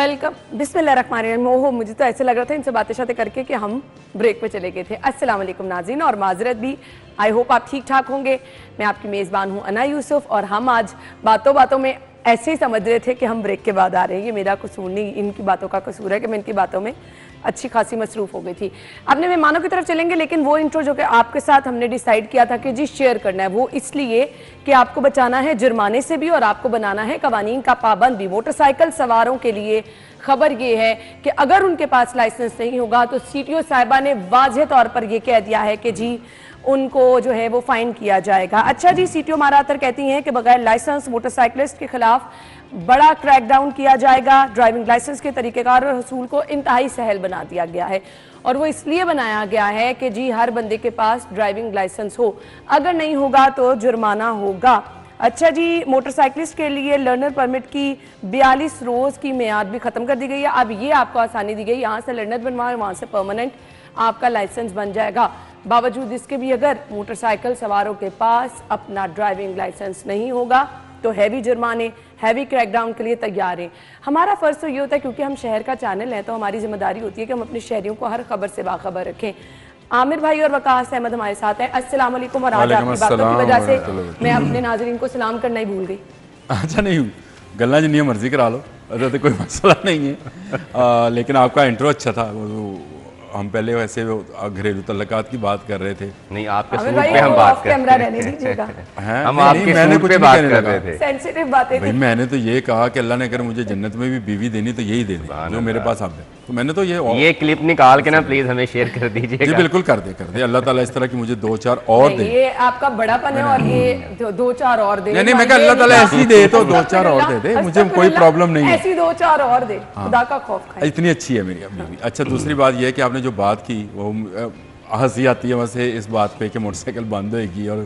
Welcome. बिस्मिल्लाहिर्रहमानिर्रहीम। ओहो, मुझे तो ऐसे लग रहा था इनसे बातें करके कि हम ब्रेक पे चले गए थे। अस्सलाम वालेकुम नाज़रीन, और माजरत भी। आई होप आप ठीक ठाक होंगे। मैं आपकी मेज़बान हूँ अना यूसुफ, और हम आज बातों बातों में ऐसे ही समझ रहे थे कि हम ब्रेक के बाद आ रहे हैं। ये मेरा कसूर नहीं, इनकी बातों का कसूर है कि मैं इनकी बातों में अच्छी खासी मसरूफ़ हो गई थी। अपने मेहमानों की तरफ चलेंगे, लेकिन वो इंट्रो जो कि आपके साथ हमने डिसाइड किया था कि जी शेयर करना है, वो इसलिए कि आपको बचाना है जुर्माने से भी और आपको बनाना है कवानीन का पाबंद भी। मोटरसाइकिल सवारों के लिए खबर ये है कि अगर उनके पास लाइसेंस नहीं होगा तो सीटीओ साहिबा ने वाज़ेह तौर पर यह कह दिया है कि जी उनको जो है वो फाइन किया जाएगा। अच्छा जी, सीटीओ मारातर कहती हैं कि बगैर लाइसेंस मोटरसाइकिलिस्ट के खिलाफ बड़ा क्रैकडाउन किया जाएगा। ड्राइविंग लाइसेंस के तरीक़ेकार और हसूल को इंतहाई सहल बना दिया गया है, और वो इसलिए बनाया गया है कि जी हर बंदे के पास ड्राइविंग लाइसेंस हो, अगर नहीं होगा तो जुर्माना होगा। अच्छा जी, मोटरसाइकिलिस्ट के लिए लर्नर परमिट की 42 रोज़ की मियाद भी ख़त्म कर दी गई है। अब ये आपको आसानी दी गई, यहाँ से लर्नर बनवाएं, वहाँ से परमानेंट आपका लाइसेंस बन जाएगा। बावजूद इसके भी अगर मोटरसाइकिल सवारों के पास अपना ड्राइविंग लाइसेंस नहीं होगा तो हैवी जुर्माने, हैवी क्रैकडाउन के लिए तैयार हैं। हमारा फ़र्ज़ तो ये होता है, क्योंकि हम शहर का चैनल है, तो हमारी जिम्मेदारी होती है कि हम अपने शहरियों को हर खबर से बाखबर रखें। आमिर भाई और वकास अहमद हमारे साथ हैं। अस्सलाम वालेकुम। और आज आपकी बातों की वजह से मैं अपने नाज़रीन को सलाम करना ही भूल गई। अच्छा, नहीं गल्ला जिन्नी मर्जी करा लो, तो कोई मसला नहीं है। लेकिन आपका इंट्रो अच्छा था। हम पहले वैसे घरेलू तल्लकात की बात कर रहे थे। नहीं, आपके सूट पे हम बात कर रहे थे। हम आपके सूट पे बात कर रहे थे। सेंसिटिव बातें थी। मैंने तो ये कहा कि अल्लाह ने अगर मुझे जन्नत में भी बीवी देनी तो यही दे दे जो मेरे पास आप है। तो मैंने तो ये क्लिप निकाल के ना प्लीज हमें शेयर कर दीजिए। जी बिल्कुल, कर दे। अल्लाह ताला इस तरह की मुझे 2-4 और दे। ये आपका बड़ापन है, और ये 2-4 और दे। नहीं, मैं कहा अल्लाह ताला ऐसी दे तो 2-4 और दे, मुझे कोई प्रॉब्लम नहीं है। ऐसी 2-4 और दे, खुदा का खौफ खाए। इतनी अच्छी है मेरी बीवी। अच्छा, दूसरी बात यह है कि आपने जो बात की वो हंसी आती है वैसे इस बात पे कि मोटरसाइकिल बंद होगी और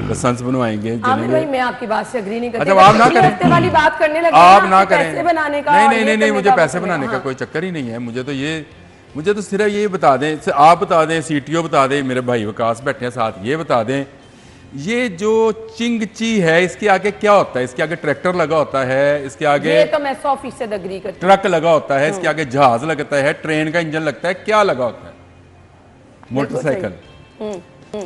लाइसेंस बनवाएंगे। आमिर भाई, मैं आपकी बात से एग्री नहीं करती। अच्छा, आप ना करें, वाली बात करने लगे, आप ना करें। पैसे बनाने का नहीं, मुझे पैसे बनाने का कोई चक्कर ही नहीं है। मुझे तो सिर्फ ये बता दें, आप बता दें, सीटीओ बता दें, मेरे भाई वकास बैठे हैं साथ, ये बता दें ये जो चिंगची है इसके आगे क्या होता है? इसके आगे ट्रैक्टर लगा होता है, इसके आगे ये तो मैं 100% एग्री करती हूं। ट्रक लगा होता है, इसके आगे जहाज लगता है, ट्रेन का इंजन लगता है, क्या लगा होता है? मोटरसाइकिल।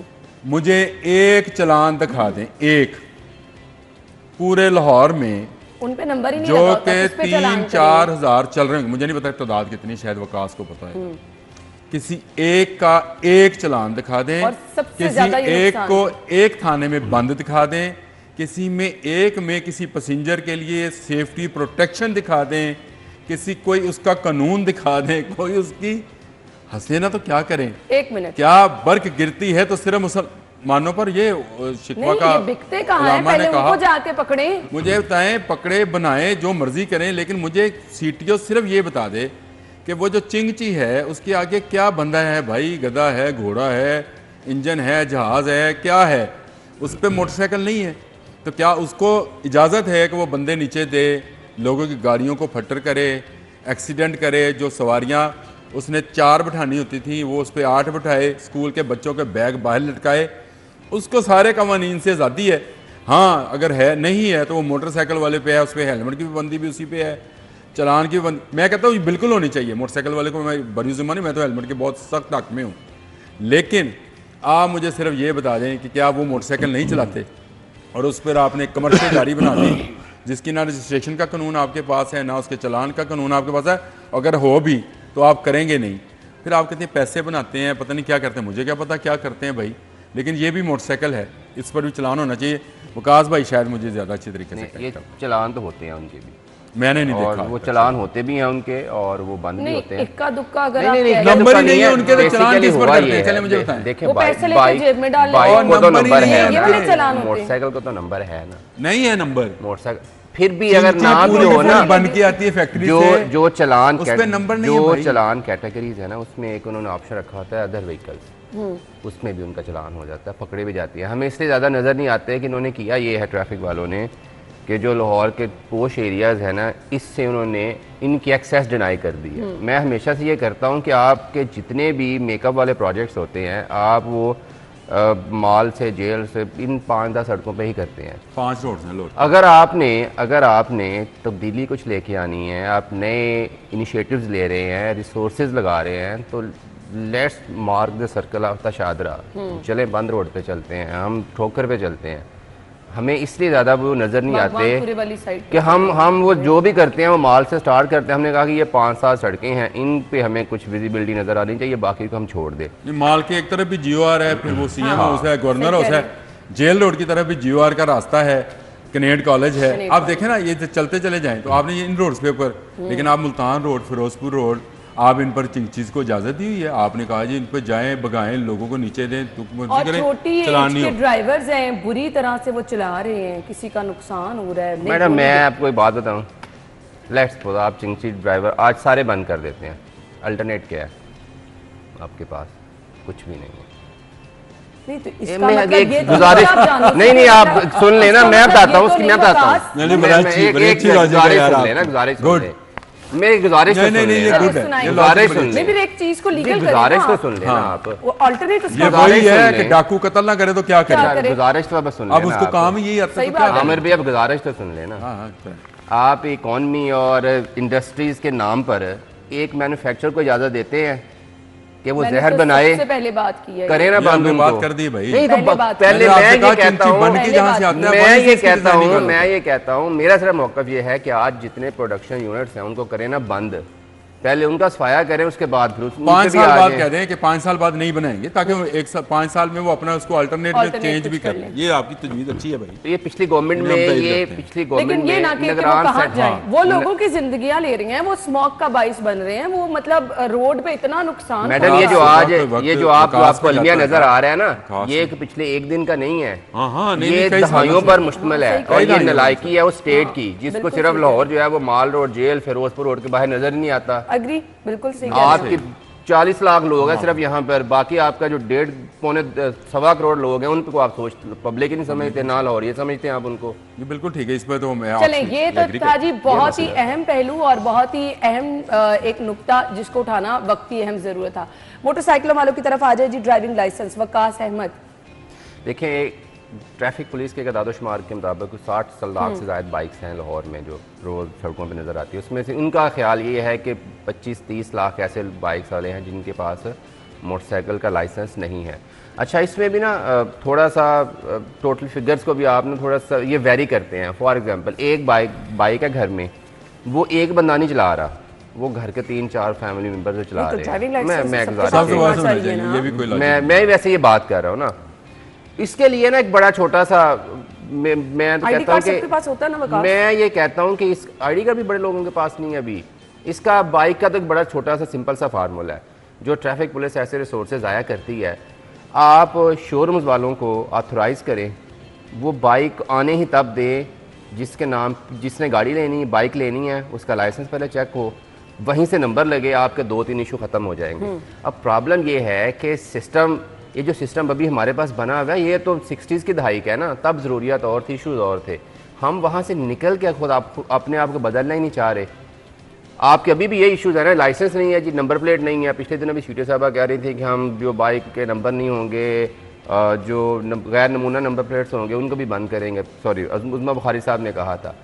मुझे एक चलान दिखा दें, एक पूरे लाहौर में उन पे नंबर ही नहीं जो लगा होता, के किस पे चलान 3-4 हज़ार चल रहे हैं। मुझे नहीं पता तादाद कितनी, शायद वकास को पता है। किसी एक का एक चलान दिखा दें, और सबसे किसी ज्यादा ये एक नुकसान को एक थाने में बंद दिखा दें, किसी में एक में किसी पैसेंजर के लिए सेफ्टी प्रोटेक्शन दिखा दें, किसी कोई उसका कानून दिखा दें, कोई उसकी हंसे ना तो क्या करें। एक मिनट, क्या बर्क गिरती है तो सिर्फ मुसलमानों पर ये शिकवा का बिकते कहाँ है? पहले उनको जाके पकड़े। मुझे बताएं, पकड़े बनाए जो मर्जी करें, लेकिन मुझे सीटीओ सिर्फ ये बता दे कि वो जो चिंगची है उसके आगे क्या बंदा है भाई? गधा है, घोड़ा है, इंजन है, जहाज है, क्या है? उस पर मोटरसाइकिल नहीं है तो क्या उसको इजाज़त है कि वो बंदे नीचे दे, लोगों की गाड़ियों को फटर करे, एक्सीडेंट करे? जो सवारियां उसने 4 बिठानी होती थी वो उस पर 8 बिठाए, स्कूल के बच्चों के बैग बाहर लटकाए, उसको सारे कवानीन से आज़ादी है। हाँ, अगर है नहीं है तो वो मोटरसाइकिल वाले पे है, उस पर हेलमेट की पाबंदी भी उसी पे है, चलान की पाबंदी मैं कहता हूँ बिल्कुल होनी चाहिए मोटरसाइकिल वाले को। मैं बड़ी ज़िम्मा नहीं, मैं तो हेलमेट के बहुत सख्त हक में हूँ। लेकिन आप मुझे सिर्फ ये बता दें कि क्या वो मोटरसाइकिल नहीं चलाते और उस पर आपने कमर्शियल गाड़ी बना दी जिसकी ना रजिस्ट्रेशन का कानून आपके पास है, ना उसके चलान का कानून आपके पास है, अगर हो भी तो आप करेंगे नहीं। फिर आप कहते हैं पैसे बनाते हैं, पता नहीं क्या करते हैं, मुझे क्या पता क्या करते हैं भाई। लेकिन ये भी मोटरसाइकिल है, इस पर भी चलान होना चाहिए। वकास भाई शायद मुझे ज़्यादा अच्छे तरीके से ये चलान तो होते हैं उनके भी, मैंने नहीं देखा। वो चलान होते भी हैं उनके और वो बंद भी होते हैं। इक्का दुक्का अगर नंबर ही नहीं है उनके, तो चलान किस पर करते हैं? चले मुझे बताएं। देखिए, वो पैसे लेके जेब में डाल बाइक को तो नंबर है, ये वाले चलान होते हैं। मोटरसाइकिल को तो नंबर है ना, नहीं है नंबर मोटरसाइकिल। फिर भी अगर नाम भी हो ना, बन के आती है फैक्ट्री से, जो चलान उस पे नंबर नहीं है जो भाई। चलान कैटेगरीज है ना, उसमें एक उन्होंने ऑप्शन रखा होता है अदर व्हीकल्स, उसमें भी उनका चलान हो जाता है, पकड़े भी जाती है। हमें इसलिए ज़्यादा नज़र नहीं आते कि इन्होंने किया ये है ट्रैफिक वालों ने कि जो लाहौर के पोश एरियाज़ है ना, इससे उन्होंने इनकी एक्सेस डिनाई कर दी है। मैं हमेशा से ये करता हूँ कि आपके जितने भी मेकअप वाले प्रोजेक्ट्स होते हैं, आप वो माल से, जेल से, इन 5-10 सड़कों पे ही करते हैं। 5 रोड हैं लोड। अगर आपने तब्दीली कुछ लेके आनी है, आप नए इनिशिएटिव्स ले रहे हैं, रिसोर्सेज लगा रहे हैं, तो let's mark the circle of the Shahdara. चले बंद रोड पे चलते हैं, हम ठोकर पे चलते हैं। हमें इसलिए ज़्यादा वो नज़र नहीं आते वाली साइड कि हम वो जो भी करते हैं वो माल से स्टार्ट करते हैं। हमने कहा कि ये 5-7 सड़कें हैं, इन पे हमें कुछ विजिबिलिटी नज़र आनी चाहिए, बाकी को हम छोड़ दें। ये माल के एक तरफ भी GOR है, फिर वो CM हाउस है, गवर्नर हाउस है, जेल रोड की तरफ भी GOR का रास्ता है, कनेड कॉलेज है। आप देखें ना, ये चलते चले जाएं तो आपने ये इन रोड्स पे ऊपर, लेकिन आप मुल्तान रोड, फिरोजपुर रोड, आप इन पर चीज को इजाजत दी हुई है। आपने कहा जी इन पर जाएं, भगाएं, लोगों को नीचे दें, और छोटी एज के ड्राइवर्स हैं, बुरी तरह से वो चला रहे हैं, किसी का नुकसान हो रहा है। मैडम मैं आपको एक बात बताऊं, लेट्स सपोज आप चिंची ड्राइवर आज सारे बंद कर देते हैं, अल्टरनेट क्या है आपके पास? कुछ भी नहीं है। नहीं तो इसका मतलब ये गुजारिश नहीं आप सुन लेना, मैं बताता हूँ उसकी, मैं बताता हूँ, गुजारिश मेरी गुजारिश सुन ले, फिर एक चीज को लीगल गुजारिश तो सुन लेना आप। अल्टरनेट ये वही है कि डाकू कत्ल ना करे तो क्या करे। गुजारिश तो बस सुन लेना, अब उसको काम ही यही आता है। आमिर भाई अब गुजारिश तो सुन लेना। आप इकोनॉमी और इंडस्ट्रीज के नाम पर एक मैन्युफैक्चरर को इजाजत देते हैं कि वो जहर बनाए, सबसे पहले बात की है, करे ना बंद, बात कर दी भाई। नहीं तो पहले मैं ये कहता हूँ, मेरा सिर्फ मौक़िफ़ ये है कि आज जितने प्रोडक्शन यूनिट्स हैं उनको करें ना बंद, पहले उनका सफाया करें, उसके बाद फिर 5 साल बाद कह दें कि 5 साल बाद नहीं बनाएंगे, ताकि वो 5 साल में वो अपना उसको अल्टरनेट में चेंज भी कर लें। ये आपकी तजवीज़ अच्छी है भाई। तो ये पिछली गवर्नमेंट में, ये पिछली गवर्नमेंट में निगरान जाए, वो लोगों की जिंदगियां ले रही हैं, वो स्मोक का बाइस बन रहे हैं, वो मतलब रोड पे इतना नुकसान। मैडम ये जो आज ये जो आपको अलमिया नजर आ रहा है ना, ये पिछले एक दिन का नहीं है, ये दहाइयों पर मुश्तमिल है। और ये नलायकी है वो स्टेट की, जिसको सिर्फ लाहौर जो है वो माल रोड, जेल, फिरोजपुर रोड के बाहर नजर नहीं आता। अग्री, बिल्कुल सही। आपके 40 लाख लोग हैं सिर्फ यहाँ पर, बाकी आपका जो 1.5-1.25 करोड़ लोग हैं उन पे आप सोच, पब्लिक ही नहीं समझते, ना लाहौर ये समझते हैं आप उनको। ये बिल्कुल ठीक है, इस पर तो मैं चलें, ये तो था जी बहुत ही अहम पहलू और बहुत ही अहम एक नुक्ता जिसको उठाना वक्ती अहम जरूरत था। मोटरसाइकिलों वालों की तरफ आ जाए जी, ड्राइविंग लाइसेंस, वकास अहमद। देखिए ट्रैफिक पुलिस के आदाद-ओ-शुमार के मुताबिक 60 लाख से ज़्यादा बाइक्स हैं लाहौर में जो रोज़ सड़कों पे नज़र आती है। उसमें से उनका ख्याल ये है कि 25-30 लाख ऐसे बाइक्स वाले हैं जिनके पास मोटरसाइकिल का लाइसेंस नहीं है। अच्छा, इसमें भी ना थोड़ा सा टोटल फिगर्स को भी आपने थोड़ा सा ये वेरी करते हैं। फॉर एग्जांपल एक बाइक है घर में, वो एक बंदा नहीं चला रहा, वो घर के 3-4 फैमिली मेम्बर से चला रहे हैं। मैं वैसे ये बात कर रहा हूँ ना, इसके लिए ना एक बड़ा छोटा सा मैं कहता हूँ कि मैं ये कहता हूँ कि इस आईडी कार्ड भी बड़े लोगों के पास नहीं है अभी। इसका बाइक का तो एक बड़ा छोटा सा सिंपल सा फार्मूला है जो ट्रैफिक पुलिस ऐसे रिसोर्सेज ज़ाया करती है। आप शोरूम्स वालों को ऑथराइज़ करें, वो बाइक आने ही तब दे जिसके नाम, जिसने गाड़ी लेनी है, बाइक लेनी है, उसका लाइसेंस पहले चेक हो, वहीं से नंबर लगे, आपके 2-3 इशू ख़त्म हो जाएंगे। अब प्रॉब्लम ये है कि सिस्टम, ये जो सिस्टम अभी हमारे पास बना हुआ है, ये तो 60s की दहाई का है ना, तब ज़रूरियात और थी, इशूज़ और थे। हम वहाँ से निकल के खुद अपने आप को बदलना ही नहीं चाह रहे। आपके अभी भी ये इशूज़ है ना, लाइसेंस नहीं है जी, नंबर प्लेट नहीं है। पिछले दिन अभी सीटी साहबा कह रही थी कि हम जो बाइक के नंबर नहीं होंगे, जो गैर नमूना नंबर प्लेट्स होंगे, उनको भी बंद करेंगे। सॉरी, उस्मा बुखारी साहब ने कहा था।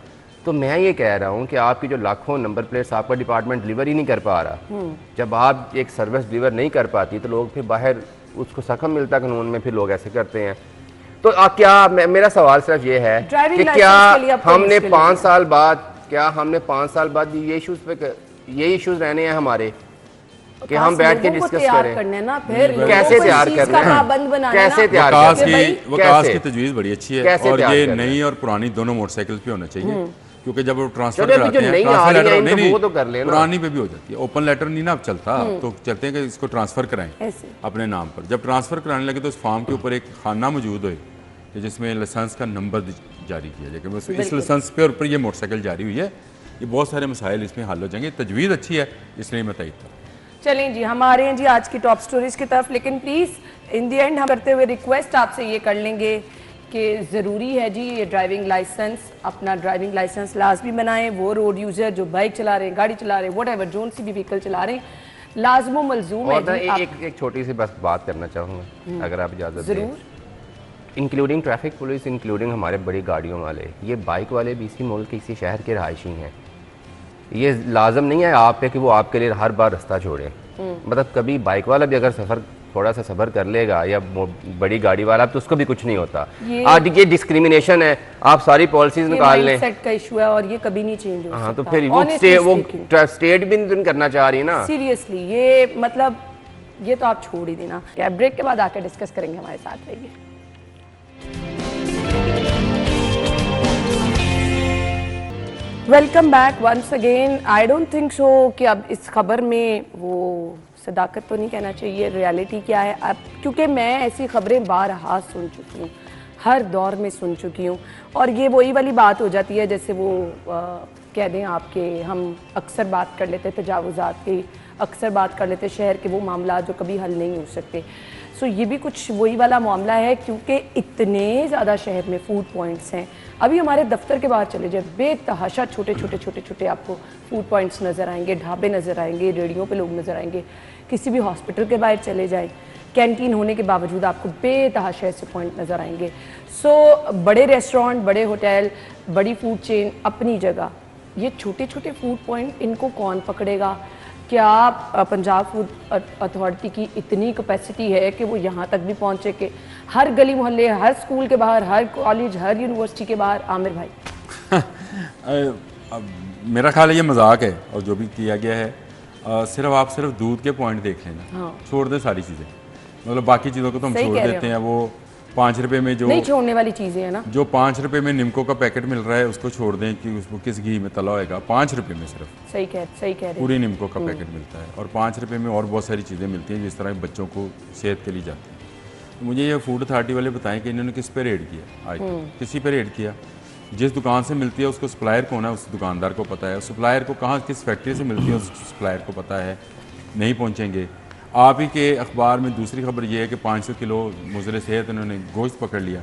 तो मैं ये कह रहा हूँ कि आपकी जो लाखों नंबर प्लेट्स आपका डिपार्टमेंट डिलीवर ही नहीं कर पा रहा, जब आप एक सर्विस डिलीवर नहीं कर पाती तो लोग फिर बाहर उसको सख्त मिलता कानून में, फिर लोग ऐसे करते हैं। तो क्या मेरा सवाल सिर्फ ये है कि क्या हमने 5 साल बाद ये इश्यूज पे, ये इश्यूज रहने हैं हमारे कि हम बैठ के डिस्कस करें ना, फिर कैसे तैयार करना है, कैसे तैयार करना है। वकास की तजवीज़ बड़ी अच्छी है और ये नई और पुरानी दोनों मोटरसाइकिल पे होना चाहिए, क्योंकि जब वो ट्रांसफर कराते हैं, ट्रांसफर लेटर नहीं, पुरानी पे भी हो जाती है, ओपन लेटर नहीं ना अब चलता, तो चलते हैं कि इसको ट्रांसफर कराएं अपने नाम पर। जब ट्रांसफर कराने लगे तो उस फॉर्म के ऊपर एक खाना मौजूद हो कि जिसमें लाइसेंस का नंबर जारी किया जाए कि इस लाइसेंस पे ऊपर ये मोटरसाइकिल जारी हुई है। ये बहुत सारे मसाइल इसमें हल हो जाएंगे। तजवीज़ अच्छी है, इसलिए मैं तय था। चलें जी, हम आ रहे हैं जी आज की टॉप स्टोरीज की तरफ, लेकिन प्लीज़ इन दी एंड हम करते हुए रिक्वेस्ट आपसे ये कर लेंगे कि ज़रूरी है जी ये ड्राइविंग लाइसेंस, अपना ड्राइविंग लाइसेंस लाजमी बनाएं। वो रोड यूज़र जो बाइक चला रहे हैं, गाड़ी चला रहे हैं, व्हाटएवर, जोन सी भी व्हीकल चला रहे हैं, लाजमो मलजूम है और ना जी, आप- एक छोटी सी बस बात करना चाहूँगा अगर आप इजाज़त दें। जरूर। इंक्लूडिंग ट्रैफिक पुलिस, इंक्लूडिंग हमारे बड़ी गाड़ियों वाले, ये बाइक वाले भी इसी मुल्क के इसी शहर के रहायशी हैं। ये लाजम नहीं है आप पे कि वो आपके लिए हर बार रास्ता छोड़े। मतलब कभी बाइक वाला भी अगर सफ़र थोड़ा सा सब्र कर लेगा या बड़ी गाड़ी वाला, तो उसको भी कुछ नहीं होता। आज ये डिस्क्रिमिनेशन है, आप सारी पॉलिसीज निकाल लें। माइंडसेट का इशू है और ये कभी नहीं चेंज हो सकता। हाँ, तो फिर वो स्टेट भी नहीं करना चाह रही ना। सीरियसली ये मतलब ये तो आप छोड़ ही देना। क्या ब्रेक के बाद आकर डिस्कस करेंगे, हमारे साथ रहिए। Welcome back once again. I don't think so कि अब इस खबर में वो सदाकत तो नहीं कहना चाहिए, रियलिटी क्या है अब, क्योंकि मैं ऐसी खबरें बारहा सुन चुकी हूँ, हर दौर में सुन चुकी हूँ। और ये वही वाली बात हो जाती है जैसे वो कह दें आपके, हम अक्सर बात कर लेते तजावुज़ात की, अक्सर बात कर लेते शहर के वो मामला जो कभी हल नहीं हो सकते। सो ये भी कुछ वही वाला मामला है, क्योंकि इतने ज़्यादा शहर में फूड पॉइंट्स हैं। अभी हमारे दफ्तर के बाहर चले जाए, बेतहाशा छोटे छोटे आपको फूड पॉइंट्स नज़र आएंगे, ढाबे नज़र आएंगे, रेडियो पे लोग नज़र आएंगे। किसी भी हॉस्पिटल के बाहर चले जाएं, कैंटीन होने के बावजूद आपको बेतहाशा ऐसे पॉइंट नज़र आएंगे। सो बड़े रेस्टोरेंट, बड़े होटल, बड़ी फूड चेन अपनी जगह, ये छोटे छोटे फूड पॉइंट इनको कौन पकड़ेगा? क्या पंजाब फूड अथॉरिटी की इतनी कैपेसिटी है कि वो यहाँ तक भी पहुँचे कि हर गली मोहल्ले, हर स्कूल के बाहर, हर कॉलेज, हर यूनिवर्सिटी के बाहर? आमिर भाई मेरा ख्याल है ये मजाक है और जो भी किया गया है, आप सिर्फ दूध के पॉइंट देख लेना। हाँ। छोड़ दें सारी चीज़ें, मतलब बाकी चीज़ों को तो हम सही छोड़ कह रहे देते हैं। वो 5 रुपए में नहीं छोड़ने वाली चीज़ें हैं ना, जो 5 रुपए में निमको का पैकेट मिल रहा है उसको छोड़ दें कि उसको किस घी में तला होएगा। 5 रुपए में सिर्फ सही कह रहे हैं। पूरी निमको का पैकेट मिलता है और 5 रुपए में और बहुत सारी चीज़ें मिलती हैं जिस तरह बच्चों को सेहत के लिए जाती हैं। तो मुझे ये फूड अथॉरिटी वाले बताएं कि इन्होंने किस पे रेड किया आज तक? किसी पे रेड किया? जिस दुकान से मिलती है उसको सप्लायर कौन है उस दुकानदार को पता है, सप्लायर को कहाँ किस फैक्ट्री से मिलती है उस सप्लायर को पता है। नहीं पहुँचेंगे। आप ही के अखबार में दूसरी खबर ये है कि 500 किलो मुज़र सेहत इन्होंने गोश्त पकड़ लिया।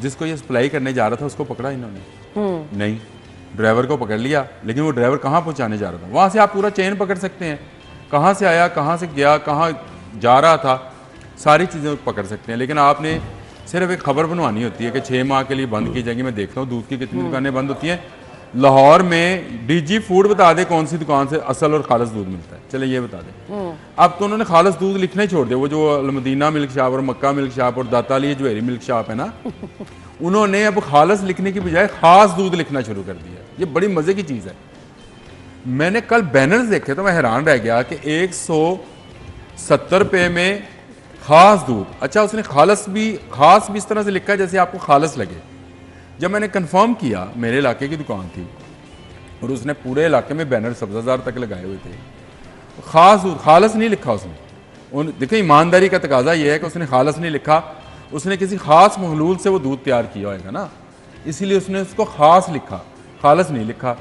जिसको ये सप्लाई करने जा रहा था उसको पकड़ा इन्होंने? नहीं, ड्राइवर को पकड़ लिया, लेकिन वो ड्राइवर कहाँ पहुँचाने जा रहा था? वहाँ से आप पूरा चेन पकड़ सकते हैं, कहाँ से आया, कहाँ से गया, कहाँ जा रहा था, सारी चीज़ें पकड़ सकते हैं। लेकिन आपने सिर्फ एक खबर बनवानी होती है कि 6 माह के लिए बंद की जाएगी। मैं देखता हूँ दूध की कितनी दुकानें बंद होती हैं। लाहौर में डीजी फूड बता दे कौन सी दुकान से असल और खालस दूध मिलता है, चले ये बता दें। अब तो उन्होंने खालस दूध लिखना ही छोड़ दिया। वो जो अलमदीना मिल्क शॉप और मक्का मिल्क शॉप और दाता अली ज्वेलरी मिल्क शॉप है ना, उन्होंने अब खालस लिखने की बजाय खास दूध लिखना शुरू कर दिया। ये बड़ी मजे की चीज़ है। मैंने कल बैनर्स देखे तो मैं हैरान रह गया कि 170 रुपये में खास दूध। अच्छा, उसने खास भी इस तरह से लिखा है जैसे आपको खालस लगे। जब मैंने कंफर्म किया, मेरे इलाके की दुकान थी और उसने पूरे इलाके में बैनर 70,000 तक लगाए हुए थे। खास दूध, खालस नहीं लिखा उसने। देखिए ईमानदारी का तकाजा ये है कि उसने खालस नहीं लिखा, उसने किसी खास महलूल से वो दूध तैयार किया होगा ना, इसीलिए उसने उसको खास लिखा, खालस नहीं लिखा।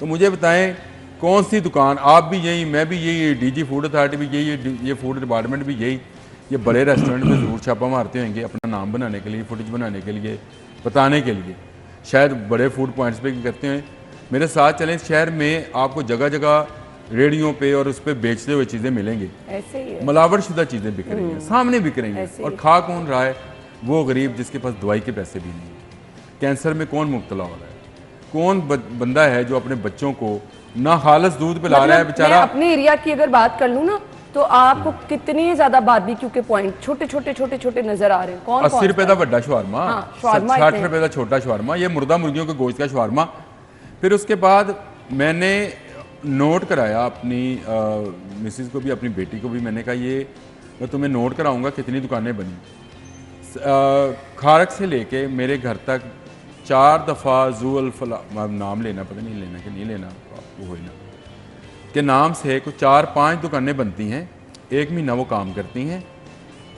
तो मुझे बताएं कौन सी दुकान, आप भी यही, मैं भी यही, डीजी फूड अथॉरिटी भी यही, ये फूड डिपार्टमेंट भी यही, ये बड़े रेस्टोरेंट में ज़रूर छापा मारते होंगे अपना नाम बनाने के लिए, फुटेज बनाने के लिए, बताने के लिए। शायद बड़े फूड पॉइंट्स पे भी करते हैं। मेरे साथ चलें, शहर में आपको जगह जगह रेडियो पे और उस पर बेचते हुए चीज़ें मिलेंगे। ऐसे ही है। मिलावट शुदा चीज़ें बिक रही हैं, सामने बिक रही हैं। और खा कौन रहा है? वो गरीब जिसके पास दवाई के पैसे भी नहीं। कैंसर में कौन मुब्तला हो रहा है? कौन बंदा है जो अपने बच्चों को ना खालस दूध पिला रहा है बेचारा? मैं अपने एरिया की अगर बात कर लूँ ना, तो आपको कितनी ज्यादा बारबेक्यू के पॉइंट छोटे छोटे नजर आ रहे हैं। कौन 80 रुपए का बड़ा शवारमा, हाँ, शवारमा 60 रुपए का छोटा शवारमा, ये मुर्दा मुर्गियों के गोश्त का शवारमा। फिर उसके बाद मैंने नोट कराया अपनी मिसिस को भी, अपनी बेटी को भी। मैंने कहा ये मैं तुम्हें नोट कराऊंगा कितनी दुकानें बनी। खारक से लेके मेरे घर तक 4 दफ़ा जूअल फला, नाम लेना, पता नहीं लेना कि नहीं लेना, वो हो ना के नाम से कुछ 4-5 दुकानें बनती हैं। 1 महीना वो काम करती हैं,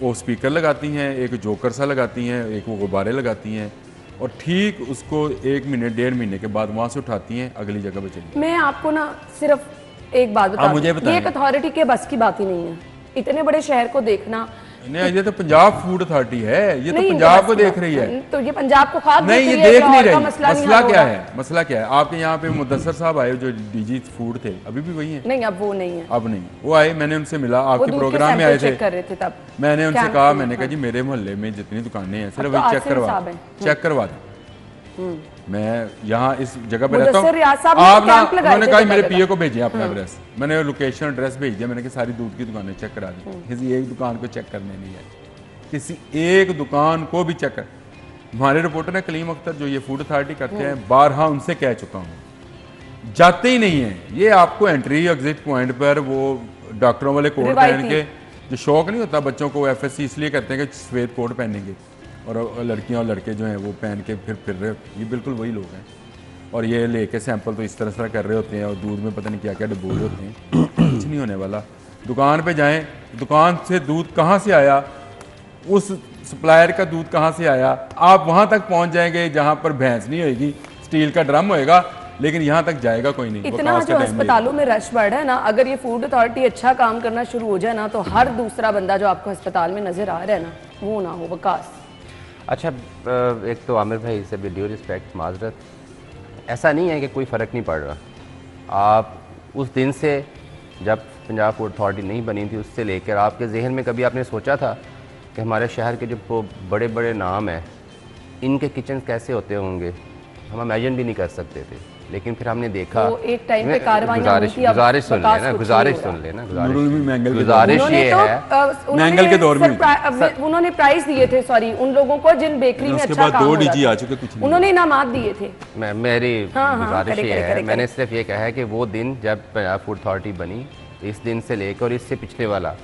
वो स्पीकर लगाती हैं, एक जोकर सा लगाती हैं, एक वो गुब्बारे लगाती हैं और ठीक उसको 1 महीने 1.5 महीने के बाद वहाँ से उठाती हैं, अगली जगह पे चली। मैं आपको ना सिर्फ एक बात बता दूं, ये एक अथॉरिटी के बस की बात ही नहीं है। इतने बड़े शहर को देखना, नहीं, ये तो पंजाब फूड अथॉरिटी है, ये तो नहीं, पंजाब को देख रही है। तो ये पंजाब को खाक नहीं, ये देख देख नहीं रही है, रही। मसला नहीं मसला हल हो क्या रहा। है, मसला क्या है? आपके यहाँ पे मुदस्सर साहब आए जो डीजी फूड थे, अभी भी वही हैं? नहीं, अब वो नहीं है। अब नहीं, वो आए, मैंने उनसे मिला, वो आपके दूध के प्रोग्राम में सैंपल आए थे। चेक कर रहे थे तब। मैंने उनसे क्या- कहा, मैंने कहा जी मेरे मोहल्ले में जितनी दुकानें हैं सिर्फ तो वही चेक आसिम करवा साहब हैं। चेक करवा दें। मैं यहाँ इस जगह पे रहता मुदस्सिर हूँ, रियाज साहब ने आप ना, कैंप लगाए उन्होंने थे कहा जगह मेरे जगह। पीए को भेजिए अपना एड्रेस। मैंने लोकेशन एड्रेस भेज दिया, मैंने कहा सारी दूध की दुकानें चेक करा दी, किसी एक दुकान को चेक करने नहीं है, किसी एक दुकान को भी चेक कर। हमारे रिपोर्टर ने कलीम अख्तर जो ये फूड अथॉरिटी करते हैं, बारहा उनसे कह चुका हूँ, जाते ही नहीं है ये। आपको एंट्री एग्जिट पॉइंट पर वो डॉक्टरों वाले कोट रिवायती। पहन के, जो शौक नहीं होता बच्चों को, एफएससी इसलिए करते हैं कि सफेद कोट पहनेंगे और लड़कियां और लड़के जो हैं वो पहन के फिर रहे, ये बिल्कुल वही लोग हैं। और ये लेके सैंपल तो इस तरह कर रहे होते हैं और दूध में पता नहीं क्या क्या डबोए होते हैं, कुछ नहीं होने वाला। दुकान पे जाएं, दुकान से दूध कहाँ से आया, उस सप्लायर का दूध कहाँ से आया, आप वहाँ तक पहुँच जाएंगे जहाँ पर भैंस नहीं होएगी, स्टील का ड्रम होएगा, लेकिन यहाँ तक जाएगा कोई नहीं। इतना वकास का जो टाइम नहीं। अस्पतालों में रश बढ़ रहा है ना, अगर ये फूड अथॉरिटी अच्छा काम करना शुरू हो जाए ना, तो हर दूसरा बंदा जो आपको अस्पताल में नजर आ रहा है ना, वो ना हो। वकास, अच्छा, एक तो आमिर भाई से भी ड्यू रिस्पेक्ट, माजरत, ऐसा नहीं है कि कोई फ़र्क नहीं पड़ रहा। आप उस दिन से, जब पंजाब फूड अथॉरिटी नहीं बनी थी, उससे लेकर आपके जहन में कभी आपने सोचा था कि हमारे शहर के जो बड़े बड़े नाम हैं, इनके किचन कैसे होते होंगे? हम इमेजिन भी नहीं कर सकते थे, लेकिन फिर हमने देखा। वो एक टाइम पे कार्रवाइयां हुई थी, अब गुजारिश सुन वकास लेना, कुछ गुजारिश नहीं हो सुन लेना, नूरुल भी मैंगल के गुजारिश उन्होंने ये तो है। मैंगल के दौर में उन्होंने प्राइज दिए थे, सॉरी, उन लोगों को जिन बेकरी में उसके अच्छा बाद काम 2 हो रहा डीजी था। आ चुके, कुछ नहीं। उन्होंने इनामात दिए थे। मेरी हाँ, गुजारिश करे, ये करे, है, करे, मैंने सिर्फ ये कहा है कि वो दिन जब पंजाब फूड अथॉरिटी बनी, इस दिन से लेकर और इससे पिछले वाला,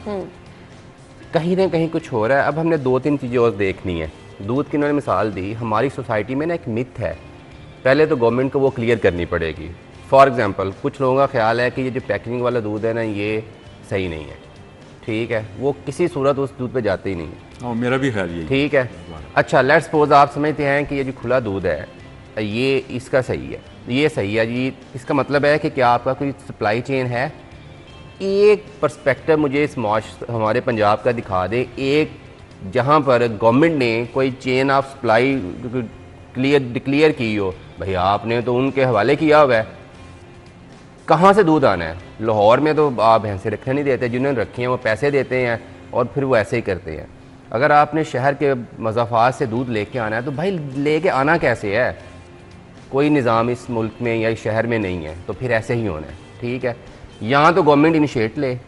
कहीं ना कहीं कुछ हो रहा है। अब हमने 2-3 चीज़ें और देखनी है। दूध की उन्होंने मिसाल दी, हमारी सोसाइटी में ना एक मिथ है, पहले तो गवर्नमेंट को वो क्लियर करनी पड़ेगी। फॉर एग्जांपल, कुछ लोगों का ख्याल है कि ये जो पैकेजिंग वाला दूध है ना, ये सही नहीं है, ठीक है, वो किसी सूरत उस दूध पे जाते ही नहीं है। हाँ, मेरा भी ख्याल यही। ठीक है, अच्छा, लेट्स सपोज आप समझते हैं कि ये जो खुला दूध है, ये इसका सही है, ये सही है जी। इसका मतलब है कि क्या आपका कोई सप्लाई चेन है? एक पर्सपेक्टिव मुझे इस हमारे पंजाब का दिखा दे, एक जहाँ पर गवर्नमेंट ने कोई चेन ऑफ सप्लाई डिक्लेयर की हो। भाई आपने तो उनके हवाले किया हुआ है, कहाँ से दूध आना है? लाहौर में तो आप भैंसे रखने नहीं देते, जिन्होंने रखी हैं वो पैसे देते हैं और फिर वो ऐसे ही करते हैं। अगर आपने शहर के मज़ाफ़ात से दूध लेके आना है तो भाई लेके आना कैसे है? कोई निज़ाम इस मुल्क में या इस शहर में नहीं है, तो फिर ऐसे ही होना है, ठीक है। यहाँ तो गवर्नमेंट इनिशिएट ले,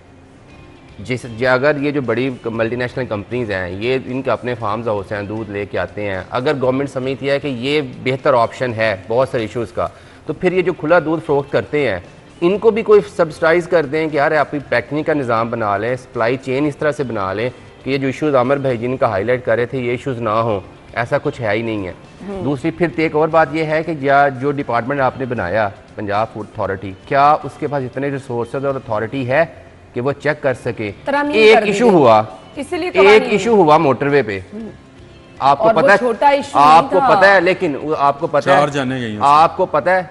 अगर ये जो बड़ी मल्टीनेशनल कंपनीज़ हैं, ये इनके अपने फार्म्स हाउस हैं, दूध लेके आते हैं, अगर गवर्नमेंट समझती है कि ये बेहतर ऑप्शन है बहुत सारे इशूज़ का, तो फिर ये जो खुला दूध फ़रोख्त करते हैं, इनको भी कोई सब्सिडाइज़ कर दें कि यार आप पैकिंग का निज़ाम बना लें, सप्लाई चेन इस तरह से बना लें कि ये जो इशूज़ आमिर भाई जिनका हाईलाइट कर रहे थे, ये इशूज़ ना हो। ऐसा कुछ है ही नहीं है। दूसरी फिर एक और बात ये है कि जो डिपार्टमेंट आपने बनाया पंजाब फूड अथॉरिटी, क्या उसके पास इतने रिसोर्सेज और अथॉरिटी है कि वो चेक कर सके? एक इशू हुआ, एक इशू हुआ मोटरवे पे, आपको पता है, आपको पता है, लेकिन आपको पता है, आपको पता है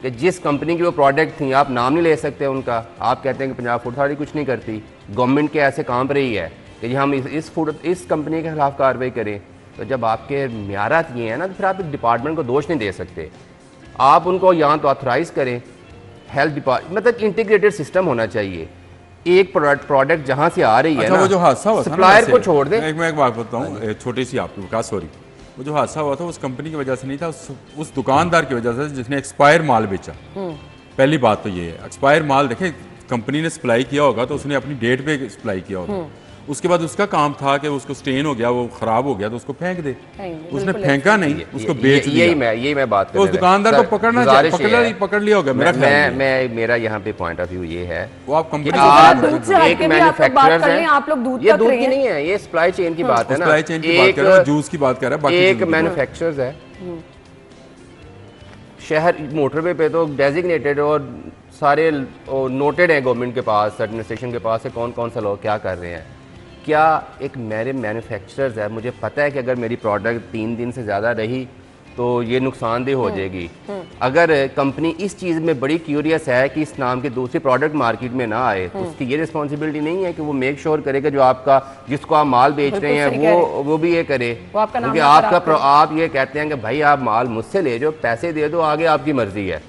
कि जिस कंपनी की वो प्रोडक्ट थी, आप नाम नहीं ले सकते उनका, आप कहते हैं कि पंजाब फूड अथॉरिटी कुछ नहीं करती। गवर्नमेंट के ऐसे कांप रही है कि हम इस कंपनी के खिलाफ कार्रवाई करें। तो जब आपके म्यारात ये हैं ना, तो फिर आप डिपार्टमेंट को दोष नहीं दे सकते। आप उनको यहाँ तो ऑथराइज करें, हेल्थ डिपार्टमेंट, मतलब इंटीग्रेटेड सिस्टम होना चाहिए। एक प्रोडक्ट जहाँ से आ रही है ना, वो जो हादसा हुआ था सप्लायर को छोड़ दें। मैं एक बात बताऊँ छोटी सी आपको विकास, सॉरी, वो जो हादसा हुआ था उस कंपनी की वजह से नहीं था, उस दुकानदार की वजह से जिसने एक्सपायर माल बेचा। पहली बात तो ये है, एक्सपायर माल देखे, कंपनी ने सप्लाई किया होगा तो उसने अपनी डेट पे सप्लाई किया होगा, उसके बाद उसका काम था कि उसको स्टेन हो गया, वो खराब हो गया तो उसको फेंक दे, उसने फेंका नहीं, उसको बेच दिया। यही मैं बात तो उस दुकानदार को पकड़ लिया होगा। मेरा यहाँ पे पॉइंट ऑफ व्यू ये है, वो आप कंपनी एक मैन्युफैक्चरर्स हैं, ये दूध की नहीं है, ये सप्लाई चेन की बात है ना, सप्लाई चेन की बात कर रहा हूं, जूस की बात कर रहा है, एक मैन्युफैक्चरर्स है शहर मोटरवे पे तो डेजिग्नेटेड और सारे नोटेड हैं गवर्नमेंट के पास, एडमिनिस्ट्रेशन के पास है, कौन कौन सा लोग क्या कर रहे हैं। क्या एक मेरे मैन्युफैक्चरर्स है, मुझे पता है कि अगर मेरी प्रोडक्ट 3 दिन से ज़्यादा रही तो ये नुकसानदेह हो जाएगी। अगर कंपनी इस चीज़ में बड़ी क्यूरियस है कि इस नाम के दूसरे प्रोडक्ट मार्केट में ना आए, तो उसकी ये रिस्पॉन्सिबिलिटी नहीं है कि वो मेक श्योर करे कि जो आपका जिसको आप माल बेच रहे हैं वो भी ये करे। क्योंकि आप ये कहते हैं कि भाई आप माल मुझसे ले जाओ, पैसे दे दो, आगे आपकी मर्जी है।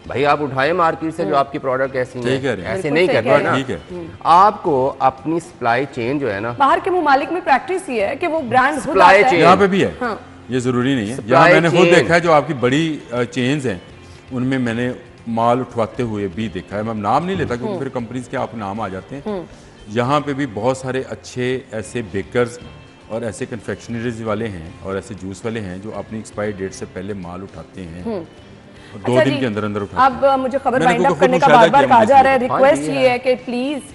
भाई आप उठाए मार्केट से जो आपकी प्रोडक्ट ऐसी है, ऐसे नहीं करना ना। आपको अपनी सप्लाई चेन जो है ना, बाहर के ममालिक में प्रैक्टिस ये है कि वो ब्रांड सप्लाई चेन यहाँ पे भी है, ये ज़रूरी नहीं है। यहाँ मैंने खुद देखा है जो आपकी बड़ी चेन्स हैं उनमें मैंने माल उठवाते हुए भी देखा है। मैं नाम नहीं लेता क्योंकि फिर कंपनीज के आप नाम आ जाते हैं। यहाँ पे भी बहुत सारे अच्छे ऐसे बेकर्स और ऐसे कन्फेक्शनरीज वाले हैं और ऐसे जूस वाले हैं जो अपनी एक्सपायरी डेट से पहले माल उठाते हैं और 2 दिन के अंदर अंदर उठाते हैं। अब मुझे खबर वाइंड अप करने का बार बार कहा जा रहा है, रिक्वेस्ट ये है कि प्लीज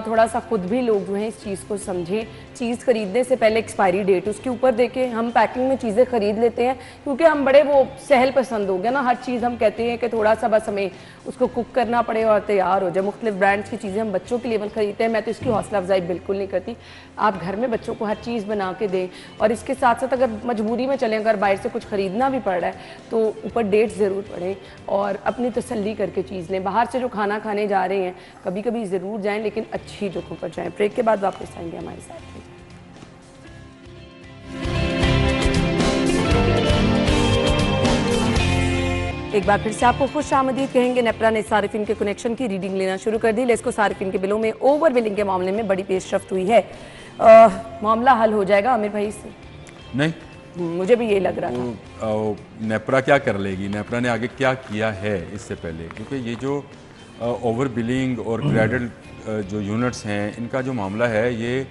थोड़ा सा खुद भी लोग जो हैं इस चीज़ को समझें। चीज़ खरीदने से पहले एक्सपायरी डेट उसके ऊपर देखें। हम पैकिंग में चीज़ें खरीद लेते हैं क्योंकि हम बड़े वो सहल पसंद हो गया ना, हर चीज़ हम कहते हैं कि थोड़ा सा बस हमें उसको कुक करना पड़े और तैयार हो जाए। मुख्तलिफ ब्रांड्स की चीज़ें हम बच्चों के लिए खरीदते हैं। मैं तो इसकी हौसला अफजाई बिल्कुल नहीं करती। आप घर में बच्चों को हर चीज़ बना के दें और इसके साथ साथ अगर मजबूरी में चलें, अगर बाहर से कुछ खरीदना भी पड़ रहा है तो ऊपर डेट ज़रूर पढ़ें और अपनी तसल्ली करके चीज़ लें। बाहर से जो खाना खाने जा रहे हैं कभी कभी ज़रूर जाएँ, लेकिन अच्छी जगहों पर जाएँ। ब्रेक के बाद वापस आएंगे हमारे साथ। एक बार फिर से आपको खुश आमदीद कहेंगे। नेपरा ने सारिफिन के कनेक्शन की रीडिंग लेना शुरू कर दी। लेस्को सारिफिन के बिलों में ओवर बिलिंग के मामले में बड़ी पेशरफ्त हुई है। मामला हल हो जाएगा आमिर भाई से? नहीं, मुझे भी ये लग रहा था। नेपरा क्या कर लेगी, नेपरा ने आगे क्या किया है इससे पहले, क्योंकि ये जो ओवर बिलिंग और क्रेडिट जो यूनिट्स हैं इनका जो मामला है ये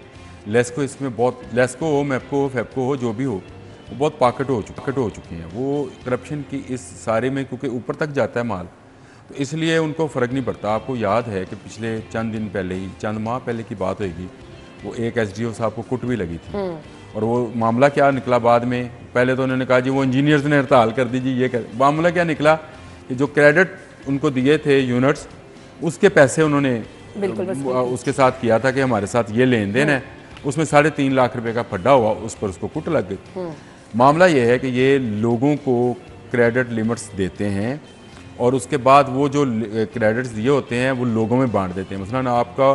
लेस्को इसमें बहुत, लेस्को हो, मेपको हो, फेपको हो, जो भी हो, वो बहुत पाकट हो चुकी हैं। वो करप्शन की इस सारे में क्योंकि ऊपर तक जाता है माल, तो इसलिए उनको फ़र्क नहीं पड़ता। आपको याद है कि पिछले चंद दिन पहले ही, चंद माह पहले की बात होगी, वो एक SDO साहब को कुट भी लगी थी और वो मामला क्या निकला बाद में। पहले तो उन्होंने कहा जी वो इंजीनियर्स ने हड़ताल कर दी जी, ये कर। मामला क्या निकला कि जो क्रेडिट उनको दिए थे यूनिट्स, उसके पैसे उन्होंने उसके साथ किया था कि हमारे साथ ये लेन देन है, उसमें 3.5 लाख रुपए का फड्डा हुआ, उस पर उसको कुट लग गई। मामला ये है कि ये लोगों को क्रेडिट लिमिट्स देते हैं और उसके बाद वो जो क्रेडिट्स दिए होते हैं वो लोगों में बांट देते हैं। मसलन आपका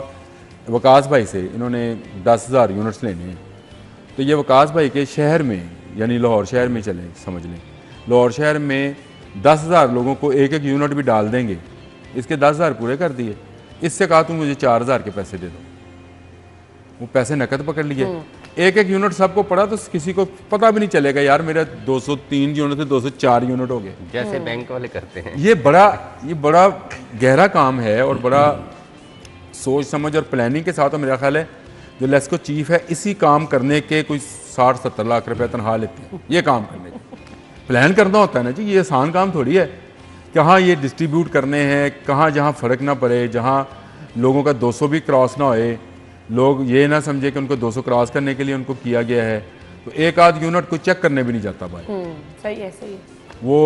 वकास भाई से इन्होंने 10,000 यूनिट्स लेने हैं, तो ये वकास भाई के शहर में, यानी लाहौर शहर में चलें, समझ लें लाहौर शहर में 10,000 लोगों को एक एक यूनिट भी डाल देंगे। इसके 10,000 पूरे कर दिए, इससे कहा तुम मुझे 4,000 के पैसे दे दो, वो पैसे नकद पकड़ लिए। एक एक यूनिट सबको पड़ा तो किसी को पता भी नहीं चलेगा यार मेरा 203 यूनिट से 204 यूनिट हो गए, जैसे बैंक वाले करते हैं। ये बड़ा गहरा काम है और बड़ा सोच समझ और प्लानिंग के साथ। और मेरा ख्याल है जो लेस्को चीफ है इसी काम करने के कोई 60-70 लाख रुपए तनख्वाह लेते हैं। ये काम करने के प्लान करना होता है ना जी, ये आसान काम थोड़ी है। कहाँ ये डिस्ट्रीब्यूट करने हैं, कहाँ जहाँ फ़र्क ना पड़े, जहाँ लोगों का 200 भी क्रॉस ना होए, लोग ये ना समझे कि उनको 200 क्रॉस करने के लिए उनको किया गया है। तो एक आध यूनिट को चेक करने भी नहीं जाता भाई। सही है, सही है। वो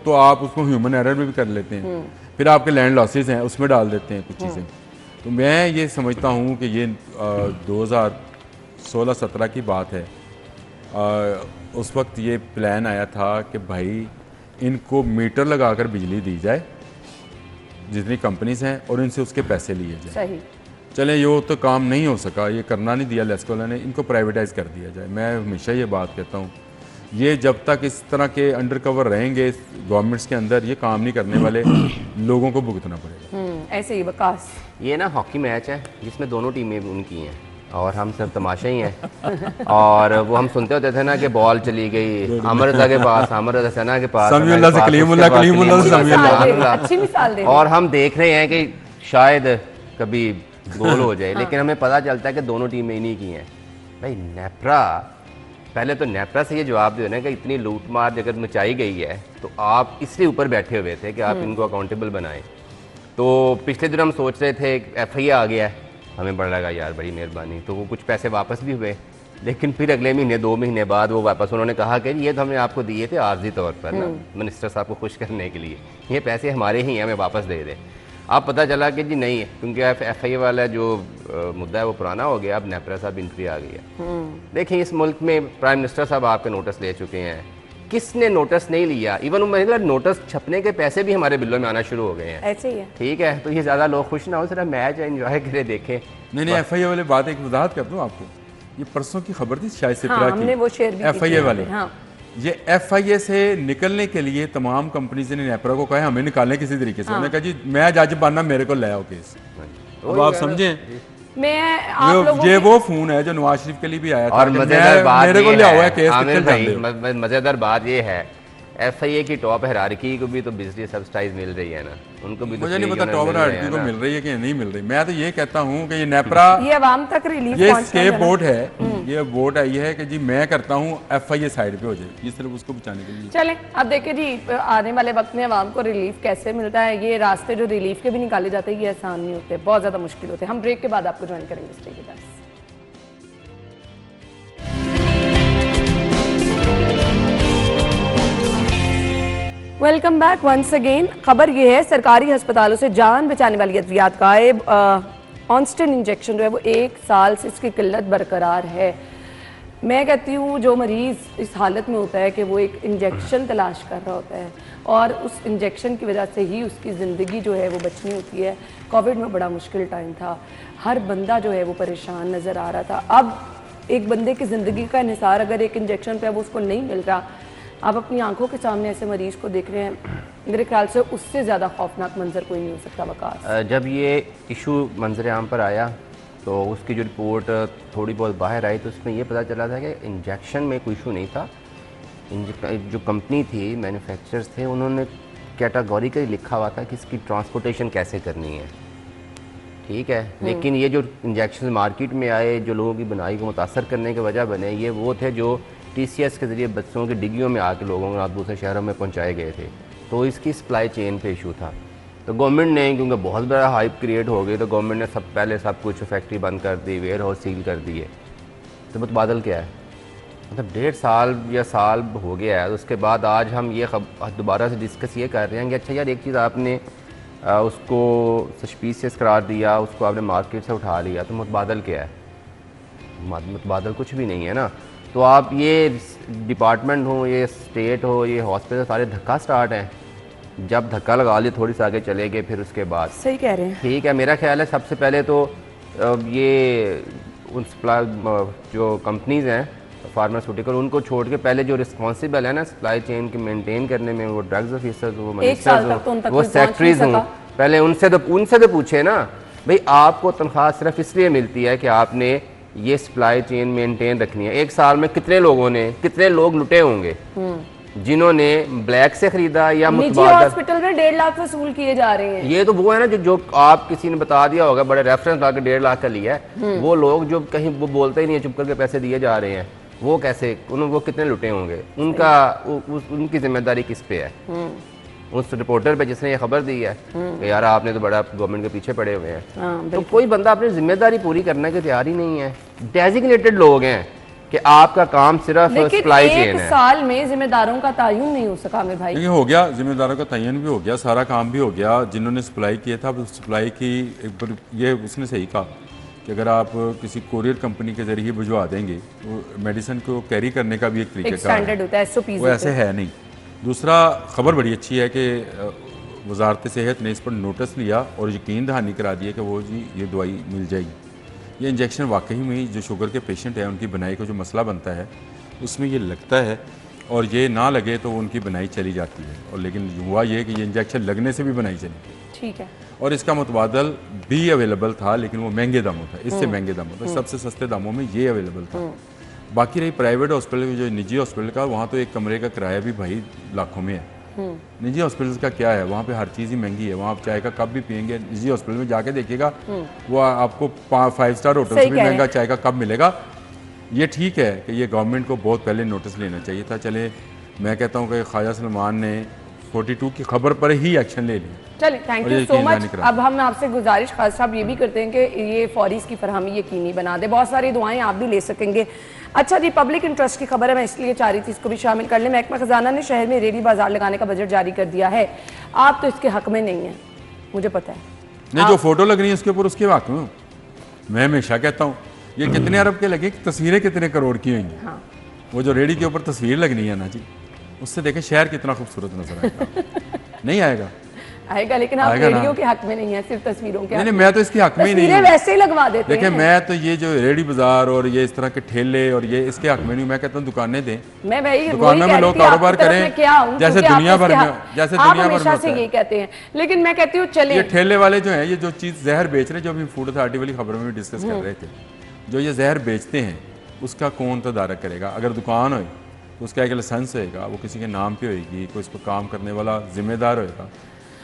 तो आप उसको ह्यूमन एरर में भी कर लेते हैं, फिर आपके लैंड लॉसेस हैं उसमें डाल देते हैं कुछ चीज़ें। तो मैं ये समझता हूँ कि ये 2016-17 की बात है। उस वक्त ये प्लान आया था कि भाई इनको मीटर लगाकर बिजली दी जाए जितनी कंपनीज हैं और इनसे उसके पैसे लिए जाए। सही। चले ये तो काम नहीं हो सका, ये करना नहीं दिया लेस्को ने, इनको प्राइवेटाइज कर दिया जाए। मैं हमेशा ये बात कहता हूँ, ये जब तक इस तरह के अंडर कवर रहेंगे गवर्नमेंट्स के अंदर, ये काम नहीं करने वाले, लोगों को भुगतना पड़ेगा। ऐसे ही वकास, ये ना हॉकी मैच है जिसमें दोनों टीमें उनकी हैं और हम सब तमाशा ही हैं। और वो हम सुनते होते थे ना कि बॉल चली गई अमर रजा के पास, अमर रजा सना के पास, अच्छी मिसाल दे। और हम देख रहे हैं कि शायद कभी गोल हो जाए, लेकिन हमें पता चलता है कि दोनों टीमें इन्हीं की हैं। भाई नेपरा, पहले तो नेपरा से ये जवाब दो ना कि इतनी लूट मार अगर मचाई गई है तो आप इसलिए ऊपर बैठे हुए थे कि आप इनको अकाउंटेबल बनाएं। तो पिछले दिन हम सोच रहे थे FIA आ गया है, हमें बड़ा लगा यार बड़ी मेहरबानी, तो वो कुछ पैसे वापस भी हुए। लेकिन फिर अगले महीने 2 महीने बाद वो वापस उन्होंने कहा कि ये तो हमने आपको दिए थे आर्जी तौर पर ना, मिनिस्टर साहब को खुश करने के लिए, ये पैसे हमारे ही हैं, हमें वापस दे दें। अब पता चला कि जी नहीं है, क्योंकि FIA वाला जो मुद्दा है वो पुराना हो गया, अब नेपरा साहब एंट्री आ गई है। देखिए इस मुल्क में प्राइम मिनिस्टर साहब आपके नोटिस ले चुके हैं, किसने नोटिस नहीं लिया। इवन मतलब नोटिस छपने के पैसे भी हमारे बिलों में आना शुरू हो गए हैं। ऐसे ही है। ठीक है, तो ये ज़्यादा लोग खुश ना हो, सिर्फ मैच एंजॉय करे देखें। नहीं FIA वाले बात एक वजाहत कर दूं आपको, ये परसों की खबर थी शायद से हाँ, हमने वो शेयर भी की थी FIA वाले। हाँ। ये FIA से निकलने के लिए तमाम कंपनीज ने नेपरा को कहा हमें निकालने किसी तरीके से। उन्होंने कहा जी मैं जज बनना, मेरे को ले आओ केस। अब आप समझें, मैं आप लोगों ये वो फोन है जो नवाज शरीफ के लिए भी आया था और कि मजेदार बात मेरे को ये लिया हुआ है है केस, आमिर कितने भाई, जानते हो? मजेदार बात ये है FIA की टॉप हायरार्की को भी तो बिजली सब्सिडाइज मिल रही है ना, उनको भी तो मुझे नहीं free पता यूनियन टॉप मिल रहे हायरार्की हैं को ना। मिल रही है कि नहीं मिल रही। मैं तो ये कहता हूँ कि ये नेपरा ये अवाम तक रिलीफ ये पहुंचना स्केप जरा- बोट है, ये वोट आई है कि जी मैं करता हूँ FIA साइड पे हो जाए, ये सिर्फ उसको बचाने के लिए। चलें अब देखिए जी, आने वाले वक्त में अवाम को रिलीफ कैसे मिलता है। ये रास्ते जो रिलीफ के भी निकाले जाते हैं ये आसान नहीं होते, बहुत ज़्यादा मुश्किल होते हैं। हम ब्रेक के बाद आपको ज्वाइन करेंगे स्टे के पास। Welcome back once again. खबर ये है, सरकारी अस्पतालों से जान बचाने वाली अद्वियात गायब। ऑनस्टेन इंजेक्शन जो है वो 1 साल से इसकी किल्लत बरकरार है। मैं कहती हूँ जो मरीज़ इस हालत में होता है कि वो एक इंजेक्शन तलाश कर रहा होता है और उस इंजेक्शन की वजह से ही उसकी ज़िंदगी जो है वो बचनी होती है। कोविड में बड़ा मुश्किल टाइम था, हर बंदा जो है वो परेशान नज़र आ रहा था। अब एक बंदे की ज़िंदगी का इन्हिसार अगर एक इंजेक्शन पे अब उसको नहीं मिल रहा, आप अपनी आंखों के सामने ऐसे मरीज को देख रहे हैं, मेरे ख्याल से उससे ज़्यादा खौफनाक मंजर कोई नहीं हो सकता। वकास, जब ये इशू मंजर आम पर आया तो उसकी जो रिपोर्ट थोड़ी बहुत बाहर आई तो उसमें ये पता चला था कि इंजेक्शन में कोई इशू नहीं था। जो कंपनी थी, मैन्युफैक्चरर्स थे, उन्होंने कैटेगोरिकली लिखा हुआ था कि इसकी ट्रांसपोर्टेशन कैसे करनी है। ठीक है, लेकिन ये जो इंजेक्शन मार्केट में आए जो लोगों की बनाई को मुतासर करने की वजह बने, ये वो थे जो TCS के ज़रिए बच्चों के डिग्गियों में आके लोगों को दूसरे शहरों में पहुंचाए गए थे। तो इसकी सप्लाई चेन पे इशू था। तो गवर्नमेंट ने, क्योंकि बहुत बड़ा हाइप क्रिएट हो गई, तो गवर्नमेंट ने पहले सब कुछ फैक्ट्री बंद कर दी, वेयर हाउस सील कर दिए। तो मुतबादल क्या है, मतलब 1.5 साल या साल हो गया है। तो उसके बाद आज हम ये दोबारा से डिस्कस ये कर रहे हैं कि अच्छा यार, एक चीज़ आपने उसको सस्पिशियस करार दिया, उसको आपने मार्केट से उठा लिया, तो मुतबादल क्या है? मुतबादल कुछ भी नहीं है ना। तो आप ये डिपार्टमेंट हो, ये स्टेट हो, ये हॉस्पिटल, सारे धक्का स्टार्ट हैं। जब धक्का लगा लिए थोड़ी सी आगे चले गए, फिर उसके बाद सही कह रहे हैं। ठीक है, मेरा ख्याल है सबसे पहले तो ये उन सप्लाई जो कंपनीज़ हैं फार्मास्यूटिकल, उनको छोड़ के पहले जो रिस्पॉन्सिबल है ना सप्लाई चेन के मेंटेन करने में, वो ड्रग्स ऑफिसर्स, वो मिनिस्टर्स, वो सेक्रेटरीज हों, पहले उनसे तो पूछे ना भाई, आपको तनख्वाह सिर्फ इसलिए मिलती है कि आपने ये सप्लाई चेन मेंटेन रखनी है। 1 साल में कितने लोग लुटे होंगे जिन्होंने ब्लैक से खरीदा या निजी हॉस्पिटल में 1.5 लाख वसूल किए जा रहे हैं। ये तो वो है ना जो आप किसी ने बता दिया होगा, बड़े रेफरेंस ला के 1.5 लाख का लिया है। वो लोग जो कहीं वो बोलते ही नहीं है, चुप करके पैसे दिए जा रहे हैं, वो कैसे, वो कितने लुटे होंगे? उनकी जिम्मेदारी किस पे है? उस रिपोर्टर पे जिसने ये खबर दी है कि यार आपने तो बड़ा गवर्नमेंट के पीछे पड़े हुए हैं। तो कोई बंदा अपनी जिम्मेदारी पूरी करने के तैयार ही नहीं है। डेजिग्नेटेड लोग हैं कि आपका काम सिर्फ सप्लाई चेन है। 1 साल में जिम्मेदारों का तयन नहीं हो सका मेरे भाई। देखिए, हो गया, जिम्मेदारों का तयन भी हो गया, सारा काम भी हो गया। जिन्होंने सप्लाई किया था, सप्लाई की ये उसने सही कहा कि अगर आप किसी कोरियर कंपनी के जरिए भिजवा देंगे तो मेडिसिन को कैरी करने का भी एक तरीका स्टैंडर्ड होता है, SOPs वो ऐसे है नहीं। दूसरा, खबर बड़ी अच्छी है कि वजारत सेहत ने इस पर नोटिस लिया और यकीन दहानी करा दिया कि वो जी ये दवाई मिल जाएगी। ये इंजेक्शन वाकई में जो शुगर के पेशेंट हैं उनकी बनाई का जो मसला बनता है उसमें ये लगता है, और ये ना लगे तो उनकी बनाई चली जाती है। और लेकिन हुआ ये कि ये इंजेक्शन लगने से भी बनाई चली, ठीक है, और इसका मुतबादल भी अवेलेबल था, लेकिन वो महंगे दामों था, इससे महंगे दामों था। सबसे सस्ते दामों में ये अवेलेबल था। बाकी रही प्राइवेट हॉस्पिटल, जो निजी हॉस्पिटल का, वहाँ तो एक कमरे का किराया भी भाई लाखों में है। निजी हॉस्पिटल का क्या है, वहाँ पे हर चीज़ ही महंगी है। वहाँ आप चाय का कप भी पियेंगे, निजी हॉस्पिटल में जाके देखिएगा, वो आपको 5 स्टार होटल से भी महंगा चाय का कप मिलेगा। ये ठीक है कि ये गवर्नमेंट को बहुत पहले नोटिस लेना चाहिए था। चले, मैं कहता हूँ कि ख्वाजा सलमान ने 42 की खबर पर ही एक्शन ले लिया। चलिए, थैंक यू सो मच। अब हम आपसे गुजारिश खास साहब ये भी करते हैं कि ये फौरी की फरहमी यकीनी बना दे। बहुत सारी दुआएं आप भी ले सकेंगे। अच्छा जी, पब्लिक इंटरेस्ट की खबर है, मैं इसलिए चाह रही थी इसको भी शामिल कर लें। महकमा खजाना ने शहर में रेडी बाजार लगाने का बजट जारी कर दिया है। आप तो इसके हक में नहीं है, मुझे पता है। नहीं, जो फोटो लग रही है उसके ऊपर उसके हक में मैं हमेशा कहता हूँ ये कितने अरब के लगे, तस्वीरें कितने करोड़ की हुई हैं। हाँ। वो जो रेडी के ऊपर तस्वीर लगनी है ना जी, उससे देखें शहर कितना खूबसूरत नजर आएगा। नहीं आएगा? आएगा, लेकिन आप आएगा ना। रेडियो के हक में नहीं है, सिर्फ तस्वीरों के हक नहीं में। मैं तो इसके हक में ही नहीं तस्वीरें हूँ। वैसे ही लगवा देते देखिए हैं। मैं तो ये जो रेडी बाजार और ये इस तरह के ठेले और ये इसके हक में नहीं, मैं कहता हूँ दुकानें दें, मैं वही दुकानों में लोग कारोबार करें जैसे दुनिया भर में, जैसे दुनिया भर में हमेशा होता से है। यही कहते हैं, लेकिन मैं कहती हूँ चले ये ठेले वाले जो हैं, ये जो चीज़ जहर बेच रहे हैं, जो अभी फूड अथॉरिटी वाली खबरों में डिस्कस कर रहे थे, जो ये जहर बेचते हैं उसका कौन तदारक करेगा? अगर दुकान हो तो उसका एक लाइसेंस होएगा, वो किसी के नाम पे होएगी, कोई इस पर काम करने वाला जिम्मेदार होएगा।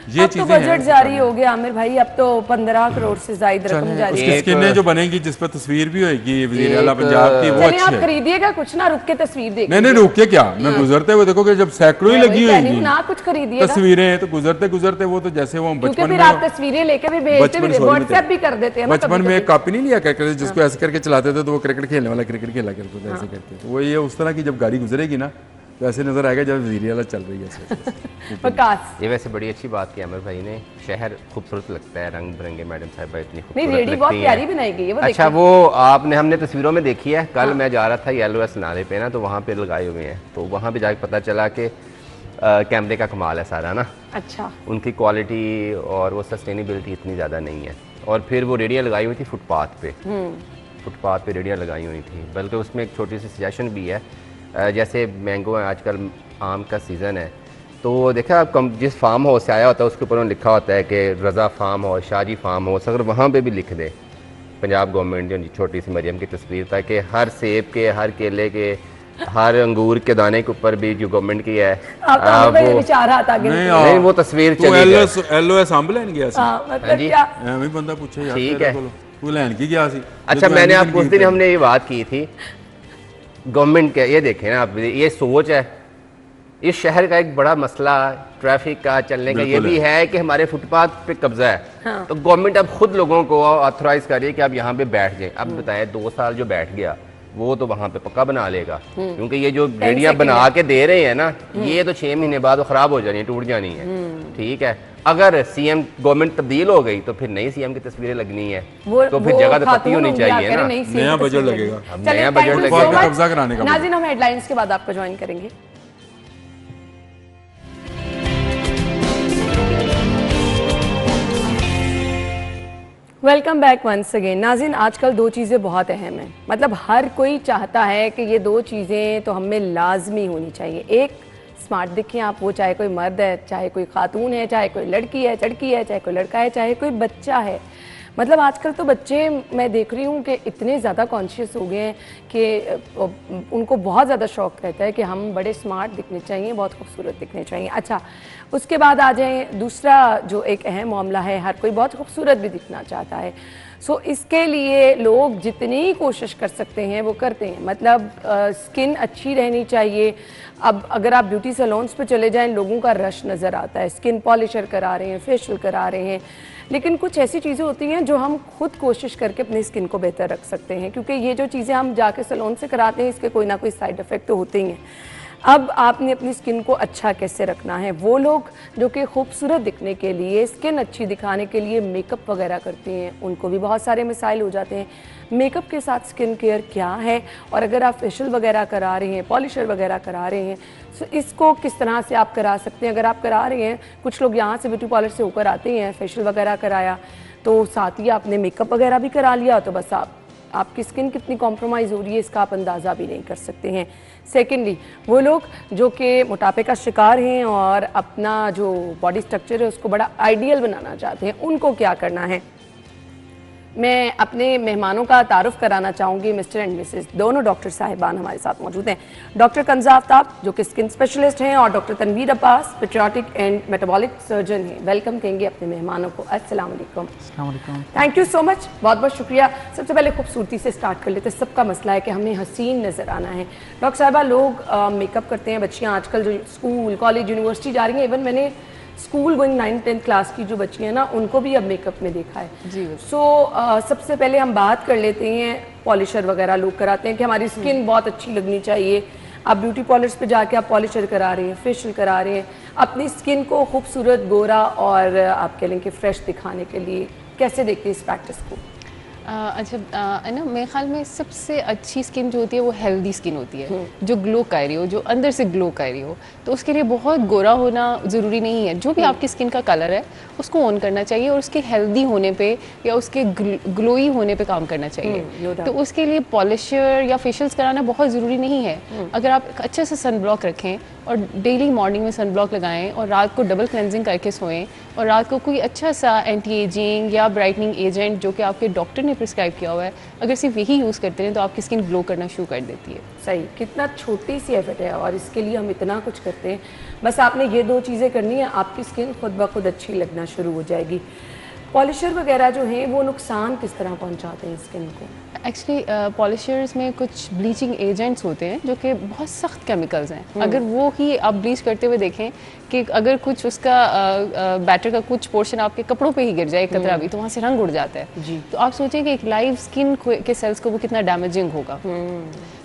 ये अब तो चीजें बजट जारी हो गया आमिर भाई, अब तो 15 करोड़ से ज्यादा रकम जारी उसकी है। स्किनें जो बनेगी जिस पर तस्वीर भी होएगी वज़ीर आला पंजाब की, वो चलिए अच्छी आप है। खरीदिएगा कुछ ना, रुक के तस्वीर देखिए। नहीं रुक के क्या, मैं गुजरते हुए देखो कि जब सैकड़ों ही लगी होंगी ना कुछ खरीदिएगा, तस्वीरें, तो गुजरते गुजरते वो तो जैसे वो क्योंकि बचपन फिर में, आप तस्वीरें लेके भी भेजते भी, व्हाट्सएप भी कर देते हैं ना बचपन में कभी-कभी। एक कॉपी नहीं लिया करते थे जिसको ऐसे करके चलाते थे तो वो क्रिकेट खेलने वाला क्रिकेट खेला करते थे ऐसे करके, तो वो ये उस तरह की जब गाड़ी गुजरेगी ना तो ऐसे नजर आएगा जब वज़ीर आला चल रही है ऐसे। विकास ये वैसे बड़ी अच्छी बात की अमर भाई ने, शहर खूबसूरत लगता है, रंग बिरंगे मैडम साहबा इतनी नहीं, खूबसूरत रेडी बहुत लगती प्यारी है। बनाई गई है वो, अच्छा देखिए। वो आपने हमने तस्वीरों में देखी है, कल मैं जा रहा था येलो नाले पे ना, तो वहाँ पे लगाए हुए हैं, तो वहाँ पे जाके पता चला कि कैमरे का कमाल है सारा ना, अच्छा उनकी क्वालिटी और वो सस्टेनेबिलिटी इतनी ज़्यादा नहीं है। और फिर वो रेडियाँ लगाई हुई थी फुटपाथ पे, फुटपाथ पे रेडियाँ लगाई हुई थी, बल्कि उसमें एक छोटी सी सजेशन भी है, जैसे मैंगो है आजकल आम का सीज़न है, तो देखा आप जिस फार्म हाउस से आया होता है उसके ऊपर लिखा होता है कि Raza farm house, Shahji farm house, अगर वहाँ पे भी लिख दे पंजाब गवर्नमेंट जो छोटी सी मरियम की तस्वीर, ताकि हर सेब के, हर केले के, हर अंगूर के दाने के ऊपर भी जो गवर्नमेंट की है वो विचार आता नहीं वो तस्वीर चली जाए। एलओएस अंब लैन गया सी, मतलब जी। क्या ਐਵੇਂ ਬੰਦਾ ਪੁੱਛੇ ਯਾਰ ठीक ਤੇਰੇ है। ਕੋਲੋਂ ਤੂੰ ਲੈਣ ਕੀ ਗਿਆ ਸੀ? अच्छा ਜਦੋਂ मैंने admission आपको उस दिन ਕੀਤੀ। हमने ये बात की थी, गवर्नमेंट के ये देखें ना आप, ये सोच है, इस शहर का एक बड़ा मसला ट्रैफिक का चलने का ये बिल्कुल भी है कि हमारे फुटपाथ पे कब्जा है, तो गवर्नमेंट अब खुद लोगों को ऑथराइज कर रही है कि आप यहाँ पे बैठ जाएं। अब बताएं 2 साल जो बैठ गया वो तो वहाँ पे पक्का बना लेगा, क्योंकि ये जो रेडियाँ बना के दे रहे हैं ना, ये तो 6 महीने बाद वो खराब हो जानी है, टूट जानी है। ठीक है, अगर सीएम गवर्नमेंट तब्दील हो गई तो फिर नई सीएम की तस्वीरें लगनी है, तो फिर जगह तो पत्ती होनी चाहिए ना। नया बजट लगेगा, नया बजट लगेगा। फुटपाथ पे कब्जा कराने का नाज़रीन हम हेडलाइंस के बाद आपको ज्वाइन करेंगे। Welcome back once again. नाज़रीन आजकल 2 चीज़ें बहुत अहम हैं, मतलब हर कोई चाहता है कि ये 2 चीज़ें तो हमें लाजमी होनी चाहिए। एक, स्मार्ट दिखें आप, वो चाहे कोई मर्द है, चाहे कोई खातून है, चाहे कोई लड़की है चाहे कोई लड़का है, चाहे कोई बच्चा है। मतलब आजकल तो बच्चे मैं देख रही हूँ कि इतने ज़्यादा कॉन्शियस हो गए हैं कि उनको बहुत ज़्यादा शौक रहता है कि हम बड़े स्मार्ट दिखने चाहिए, बहुत खूबसूरत दिखने चाहिए। अच्छा, उसके बाद आ जाए दूसरा जो एक अहम मामला है, हर कोई बहुत खूबसूरत भी दिखना चाहता है। सो इसके लिए लोग जितनी कोशिश कर सकते हैं वो करते हैं, मतलब स्किन अच्छी रहनी चाहिए। अब अगर आप ब्यूटी सैलून्स पे चले जाएं, लोगों का रश नज़र आता है, स्किन पॉलिशर करा रहे हैं, फेशियल करा रहे हैं, लेकिन कुछ ऐसी चीज़ें होती हैं जो हम खुद कोशिश करके अपनी स्किन को बेहतर रख सकते हैं, क्योंकि ये जो चीज़ें हम जाके सैलून से कराते हैं इसके कोई ना कोई साइड इफ़ेक्ट तो होते ही हैं। अब आपने अपनी स्किन को अच्छा कैसे रखना है, वो लोग जो कि खूबसूरत दिखने के लिए, स्किन अच्छी दिखाने के लिए मेकअप वगैरह करते हैं, उनको भी बहुत सारे मसाइल हो जाते हैं। मेकअप के साथ स्किन केयर क्या है, और अगर आप फेशियल वगैरह करा रहे हैं, पॉलिशर वगैरह करा रहे हैं, तो इसको किस तरह से आप करा सकते हैं। अगर आप करा रहे हैं, कुछ लोग यहाँ से ब्यूटी पार्लर से होकर आते हैं, फेशियल वगैरह कराया तो साथ ही आपने मेकअप वगैरह भी करा लिया, तो बस आपकी स्किन कितनी कॉम्प्रोमाइज़ हो रही है इसका आप अंदाज़ा भी नहीं कर सकते हैं। सेकेंडली, वो लोग जो कि मोटापे का शिकार हैं और अपना जो बॉडी स्ट्रक्चर है उसको बड़ा आइडियल बनाना चाहते हैं, उनको क्या करना है। मैं अपने मेहमानों का तारुफ कराना चाहूँगी, मिस्टर एंड मिसेस दोनों डॉक्टर साहिबान हमारे साथ मौजूद हैं। डॉक्टर कंजा आफ्ताब जो कि स्किन स्पेशलिस्ट हैं, और doctor Tanveer Abbas bariatric and metabolic surgeon हैं। वेलकम कहेंगे अपने मेहमानों को। अस्सलाम वालेकुम। थैंक यू सो मच, बहुत बहुत शुक्रिया। सबसे पहले खूबसूरती से स्टार्ट कर लेते हैं। सबका मसला है कि हमें हसीन नज़र आना है। डॉक्टर साहिबा, लोग मेकअप करते हैं, बच्चियाँ आजकल जो स्कूल कॉलेज यूनिवर्सिटी जा रही हैं, इवन मैंने स्कूल गोइंग 9th-10th क्लास की जो बच्चियाँ हैं ना, उनको भी अब मेकअप में देखा है जी। सबसे पहले हम बात कर लेते हैं, पॉलिशर वगैरह लोग कराते हैं कि हमारी स्किन बहुत अच्छी लगनी चाहिए। आप ब्यूटी पार्लर्स पे जाके आप पॉलिशर करा रहे हैं, फेशियल करा रहे हैं, अपनी स्किन को खूबसूरत, गोरा और आप कह लें कि फ्रेश दिखाने के लिए कैसे देखते हैं इस प्रैक्टिस को? अच्छा, ना मेरे ख्याल में सबसे अच्छी स्किन जो होती है वो हेल्दी स्किन होती है, जो ग्लो कर रही हो, जो अंदर से ग्लो कर रही हो। तो उसके लिए बहुत गोरा होना ज़रूरी नहीं है, जो भी आपकी स्किन का कलर है उसको ऑन करना चाहिए और उसके हेल्दी होने पे या उसके ग्लोई होने पे काम करना चाहिए। तो उसके लिए पॉलिशर या फेशियल्स कराना बहुत ज़रूरी नहीं है। अगर आप अच्छे से सन ब्लॉक रखें और डेली मॉर्निंग में सन ब्लॉक लगाएं और रात को डबल क्लेंजिंग करके सोएं और रात को कोई अच्छा सा एंटी एजिंग या ब्राइटनिंग एजेंट जो कि आपके डॉक्टर ने प्रिस्क्राइब किया हुआ है, अगर सिर्फ यही यूज़ करते हैं तो आपकी स्किन ग्लो करना शुरू कर देती है। सही, कितना छोटी सी एफर्ट है और इसके लिए हम इतना कुछ करते हैं। बस आपने ये 2 चीज़ें करनी है, आपकी स्किन खुद ब खुद अच्छी लगना शुरू हो जाएगी। पॉलिशर वगैरह जो हैं वो नुकसान किस तरह पहुंचाते हैं स्किन को? एक्चुअली पॉलिशर्स में कुछ ब्लीचिंग एजेंट्स होते हैं जो कि बहुत सख्त केमिकल्स हैं। अगर वो ही आप ब्लीच करते हुए देखें कि अगर कुछ उसका बैटर का कुछ पोर्शन आपके कपड़ों पे ही गिर जाए, एक कतरा भी, तो वहाँ से रंग उड़ जाता है जी। तो आप सोचें कि एक लाइव स्किन के सेल्स को वो कितना डैमेजिंग होगा।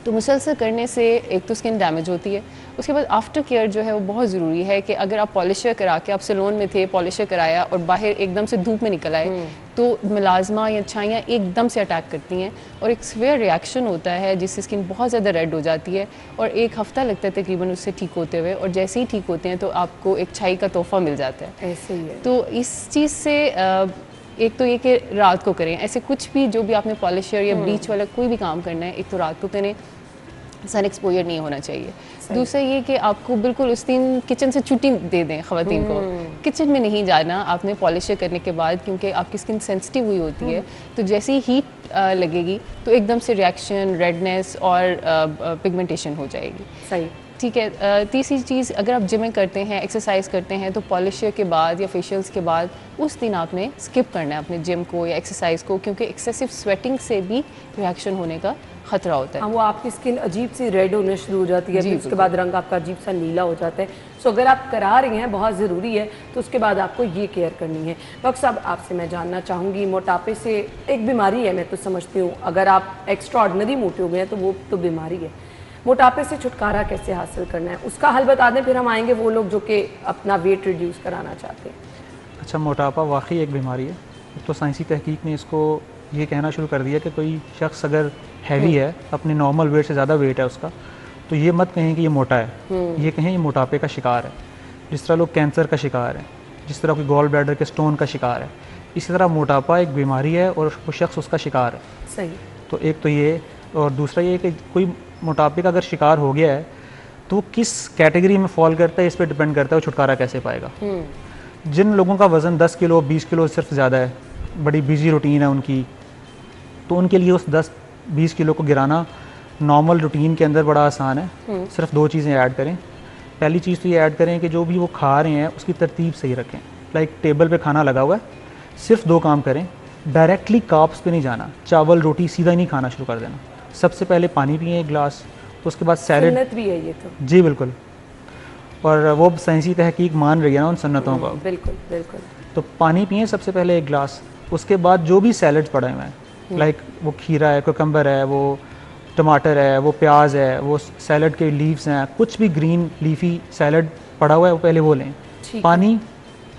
तो मुसलसल करने से एक तो स्किन डैमेज होती है, उसके बाद आफ्टर केयर जो है वो बहुत ज़रूरी है कि अगर आप पॉलिशर करा के, आप सैलून में थे, पॉलिशर कराया और बाहर एकदम से धूप में निकल आए तो मिलाजमा या छाइयाँ एकदम से अटैक करती हैं और एक सीवियर रिएक्शन होता है जिससे स्किन बहुत ज़्यादा रेड हो जाती है और 1 हफ्ता लगता है तकरीबन उससे ठीक होते हुए, और जैसे ही ठीक होते हैं तो आपको एक छाई का तोहफा मिल जाता है। ऐसे ही है। तो इस चीज़ से एक तो ये कि रात को करें, ऐसे कुछ भी जो भी आपने पॉलिशर या ब्लीच वाला कोई भी काम करना है, एक तो रात को करें, सन एक्सपोजर नहीं होना चाहिए। दूसरा ये कि आपको बिल्कुल उस दिन किचन से छुट्टी दे दें ख़वातीन को, किचन में नहीं जाना आपने पॉलिशर करने के बाद, क्योंकि आपकी स्किन सेंसिटिव हुई होती है। तो जैसे ही हीट लगेगी तो एकदम से रिएक्शन, रेडनेस और पिगमेंटेशन हो जाएगी। सही, ठीक है। तीसरी चीज़, अगर आप जिमिंग करते हैं, एक्सरसाइज करते हैं, तो पॉलिशर के बाद या फेशियल्स के बाद उस दिन आपने स्किप करना है अपने जिम को या एक्सरसाइज को, क्योंकि एक्सेसिव स्वेटिंग से भी रिएक्शन होने का खतरा होता है। हाँ, वो आपकी स्किन अजीब सी रेड होने शुरू हो जाती है, फिर उसके बाद रंग आपका अजीब सा नीला हो जाता है। सो अगर आप करा रही हैं, बहुत ज़रूरी है, तो उसके बाद आपको ये केयर करनी है। डॉक्टर साहब, आपसे मैं जानना चाहूँगी, मोटापे से एक बीमारी है, मैं तो समझती हूँ, अगर आप एक्स्ट्रा ऑर्डिनरी मोटे हो गए हैं तो वो तो बीमारी है। मोटापे से छुटकारा कैसे हासिल करना है, उसका हल बता दें, फिर हम आएंगे वो लोग जो कि अपना वेट रिड्यूस कराना चाहते हैं। अच्छा, मोटापा वाकई एक बीमारी है। तो साइंसी तहकीक ने इसको ये कहना शुरू कर दिया कि कोई शख्स अगर हैवी है, अपने नॉर्मल वेट से ज़्यादा वेट है उसका, तो ये मत कहें कि ये मोटा है, ये कहें ये मोटापे का शिकार है। जिस तरह लोग कैंसर का शिकार है, जिस तरह कोई गॉल ब्लैडर के स्टोन का शिकार है, इसी तरह मोटापा एक बीमारी है और वो शख्स उसका शिकार है। सही। तो एक तो ये, और दूसरा ये कि कोई मोटापे का अगर शिकार हो गया है तो वो किस कैटेगरी में फॉल करता है, इस पर डिपेंड करता है वो छुटकारा कैसे पाएगा। जिन लोगों का वज़न 10 किलो 20 किलो सिर्फ ज़्यादा है, बड़ी बिजी रूटीन है उनकी, तो उनके लिए उस 10-20 किलो को गिराना नॉर्मल रूटीन के अंदर बड़ा आसान है। सिर्फ 2 चीज़ें ऐड करें। पहली चीज़ तो ये ऐड करें कि जो भी वो खा रहे हैं उसकी तरतीब सही रखें। लाइक टेबल पे खाना लगा हुआ है, सिर्फ 2 काम करें, डायरेक्टली काप्स पे नहीं जाना, चावल रोटी सीधा ही नहीं खाना शुरू कर देना। सबसे पहले पानी पिए 1 गिलास, तो उसके बाद सैलेड। सुन्नत भी है ये तो। जी बिल्कुल, और वो साइंसी तहकीक मान रही है ना उन सुन्नतों को। बिल्कुल बिल्कुल। तो पानी पिए सबसे पहले 1 गिलास, उसके बाद जो भी सैलेड पड़े हुए हैं, लाइक वो खीरा है, कुकम्बर है, वो टमाटर है, वो प्याज है, वो सैलड के लीव्स हैं, कुछ भी ग्रीन लीफी सैलड पड़ा हुआ है वो पहले वो लें, पानी,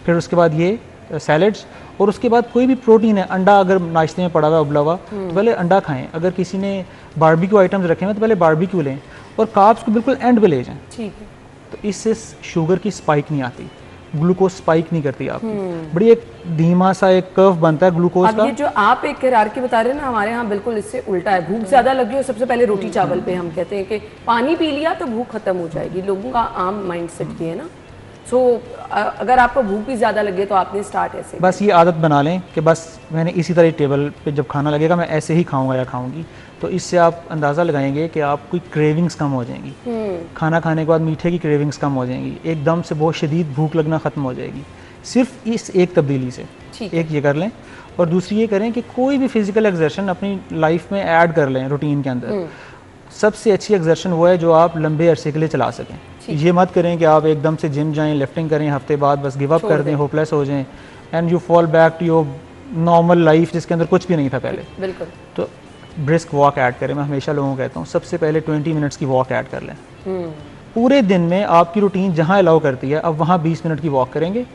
फिर उसके बाद ये सैलड्स, और उसके बाद कोई भी प्रोटीन है, अंडा अगर नाश्ते में पड़ा हुआ है उबला हुआ तो पहले अंडा खाएं। अगर किसी ने बारबेक्यू आइटम्स रखे हुए तो पहले बारबेक्यू लें, और कार्ब्स को बिल्कुल एंड पे ले जाएं। ठीक है। तो इससे शुगर की स्पाइक नहीं आती, ग्लूकोज स्पाइक नहीं करती आपकी। बड़ी एक धीमा सा एक कर्व बनता है ग्लूकोज का। ये जो आप एक हिरार्की बता रहे हैं ना, हमारे यहाँ बिल्कुल इससे उल्टा है। भूख ज्यादा लगी हो, सबसे पहले रोटी चावल पे हम कहते हैं कि पानी पी लिया तो भूख खत्म हो जाएगी। लोगों का आम माइंड सेट ये है ना। सो अगर आपको भूख भी ज़्यादा लगे तो आपने स्टार्ट ऐसे, बस ये आदत बना लें कि बस मैंने इसी तरह टेबल पे जब खाना लगेगा मैं ऐसे ही खाऊंगा या खाऊंगी। तो इससे आप अंदाज़ा लगाएंगे कि आपकी क्रेविंग्स कम हो जाएंगी। खाना खाने के बाद मीठे की क्रेविंग्स कम हो जाएंगी, एकदम से बहुत शदीद भूख लगना ख़त्म हो जाएगी, सिर्फ इस एक तब्दीली से। एक ये कर लें, और दूसरी ये करें कि कोई भी फिजिकल एक्सर्शन अपनी लाइफ में ऐड कर लें रूटीन के अंदर। सबसे अच्छी एक्सर्शन वो है जो आप लंबे अरसे के लिए चला सकें। ये मत करें कि आप एकदम से जिम जाएं, लिफ्टिंग करें, हफ्ते बाद बस गिव अप कर दें, होपलेस हो जाएं, and you fall back to your normal life जिसके अंदर कुछ भी नहीं था पहले। बिल्कुल। तो ब्रिस्क वॉक ऐड करें। मैं हमेशा लोगों को कहता हूँ सबसे पहले 20 मिनट्स की वॉक ऐड कर लें। पूरे दिन में आपकी रूटीन जहाँ अलाउ करती है, अब वहाँ 20 मिनट की वॉक करेंगे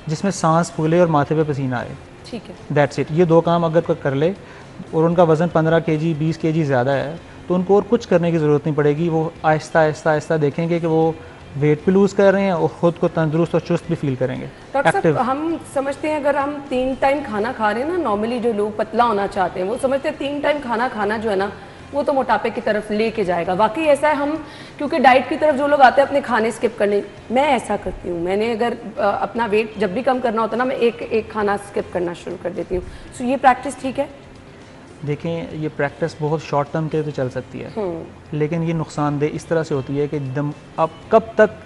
जिसमें सांस फूले और माथे पे पसीना आए। ठीक है। That's it. ये 2 काम अगर कोई कर ले और उनका वज़न 15 केजी 20 केजी ज़्यादा है, तो उनको और कुछ करने की ज़रूरत नहीं पड़ेगी। वो आहिस्ता आहिस्ता आहिस्ता देखेंगे कि वो वेट भी लूज़ कर रहे हैं और ख़ुद को तंदुरुस्त और चुस्त भी फील करेंगे। डॉक्टर साहब, हम समझते हैं अगर हम 3 टाइम खाना खा रहे हैं ना, नॉर्मली जो लोग पतला होना चाहते हैं वो समझते हैं 3 टाइम खाना खाना जो है ना वो तो मोटापे की तरफ लेके जाएगा। वाकई ऐसा है? हम क्योंकि डाइट की तरफ जो लोग आते हैं अपने खाने स्किप करने, मैं ऐसा करती हूँ। मैंने अगर अपना वेट जब भी कम करना होता है ना, मैं एक खाना स्किप करना शुरू कर देती हूँ। सो ये प्रैक्टिस ठीक है? देखें, ये प्रैक्टिस बहुत शॉर्ट टर्म के तो चल सकती है, लेकिन ये नुकसानदेह इस तरह से होती है कि आप कब तक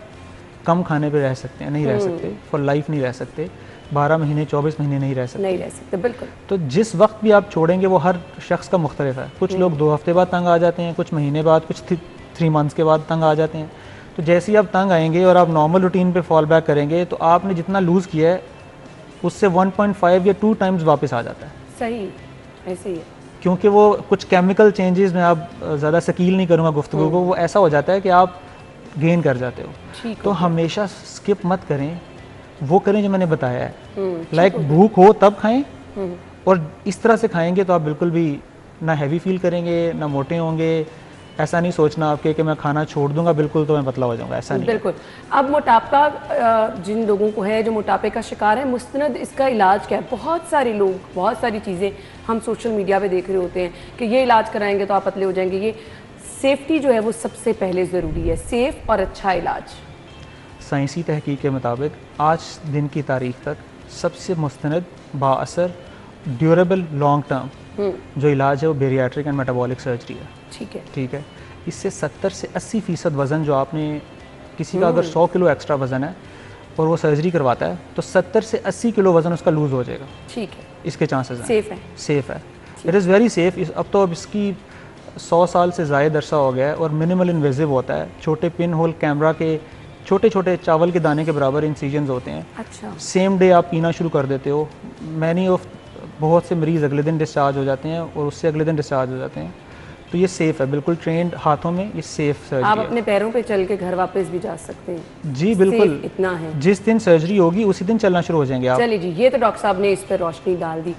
कम खाने पे रह सकते हैं? नहीं रह सकते, फॉर लाइफ नहीं रह सकते, 12 महीने 24 महीने नहीं रह सकते। नहीं रह सकते, बिल्कुल। तो जिस वक्त भी आप छोड़ेंगे वो हर शख्स का मुख्तलिफ है। कुछ लोग 2 हफ्ते बाद तंग आ जाते हैं, कुछ महीने बाद, कुछ 3 मंथ्स के बाद तंग आ जाते हैं। तो जैसे ही आप तंग आएंगे और आप नॉर्मल रूटीन पे फॉल बैक करेंगे तो आपने जितना लूज़ किया है उससे 1.5 या 2 टाइम्स वापस आ जाता है। सही, ऐसे ही है। क्योंकि वो कुछ केमिकल चेंजेस में, आप ज़्यादा शकील नहीं करूँगा गुफ्तगू को, वो ऐसा हो जाता है कि आप गेन कर जाते हो। तो हमेशा स्किप मत करें, वो करें जो मैंने बताया है। लाइक भूख हो तब खाएं, और इस तरह से खाएंगे तो आप बिल्कुल भी ना हैवी फील करेंगे, ना मोटे होंगे। ऐसा नहीं सोचना आपके कि मैं खाना छोड़ दूंगा बिल्कुल तो मैं पतला हो जाऊंगा, ऐसा नहीं। बिल्कुल। अब मोटापा जिन लोगों को है, जो मोटापे का शिकार है, मुस्तनद इसका इलाज क्या है? बहुत सारे लोग, बहुत सारी चीज़ें हम सोशल मीडिया पे देख रहे होते हैं कि ये इलाज कराएंगे तो आप पतले हो जाएंगे। ये सेफ्टी जो है वो सबसे पहले ज़रूरी है, सेफ और अच्छा इलाज। साइंसी तहकीक के मुताबिक आज दिन की तारीख तक सबसे मुस्तनद, बाअसर, ड्यूरेबल, लॉन्ग टर्म जो इलाज है वो बेरियाट्रिक एंड मेटाबॉलिक सर्जरी है। ठीक है, ठीक है। इससे 70 से 80% वज़न जो आपने, किसी का अगर 100 किलो एक्स्ट्रा वज़न है और वो सर्जरी करवाता है तो 70 से 80 किलो वज़न उसका लूज़ हो जाएगा। ठीक है, इसके चांसेस हैं। सेफ है, सेफ़ है, इट इज़ वेरी सेफ़। अब तो अब इसकी 100 साल से ज़ायद अरसा हो गया है और मिनिमल इन्वेजिव होता है। छोटे पिन होल कैमरा के छोटे छोटे चावल के दाने के बराबर इंसिजन्स होते हैं। अच्छा। सेम डे आप पीना शुरू कर देते हो। मैनी ऑफ बहुत से मरीज़ अगले दिन डिस्चार्ज हो जाते हैं और उससे अगले दिन डिस्चार्ज हो जाते हैं। तो ये सेफ़ है, बिल्कुल ट्रेंड हाथों में, ये सेफ़ सर्जरी आप है। अपने पैरों पे चल के घर वापस भी जा सकते हैं। जी बिल्कुल, इतना है। जिस दिन सर्जरी होगी उसी दिन चलना शुरू हो जाएंगे आप। चलिए जी, ये तो डॉक्टर साहब ने इस पर रोशनी डाल दी।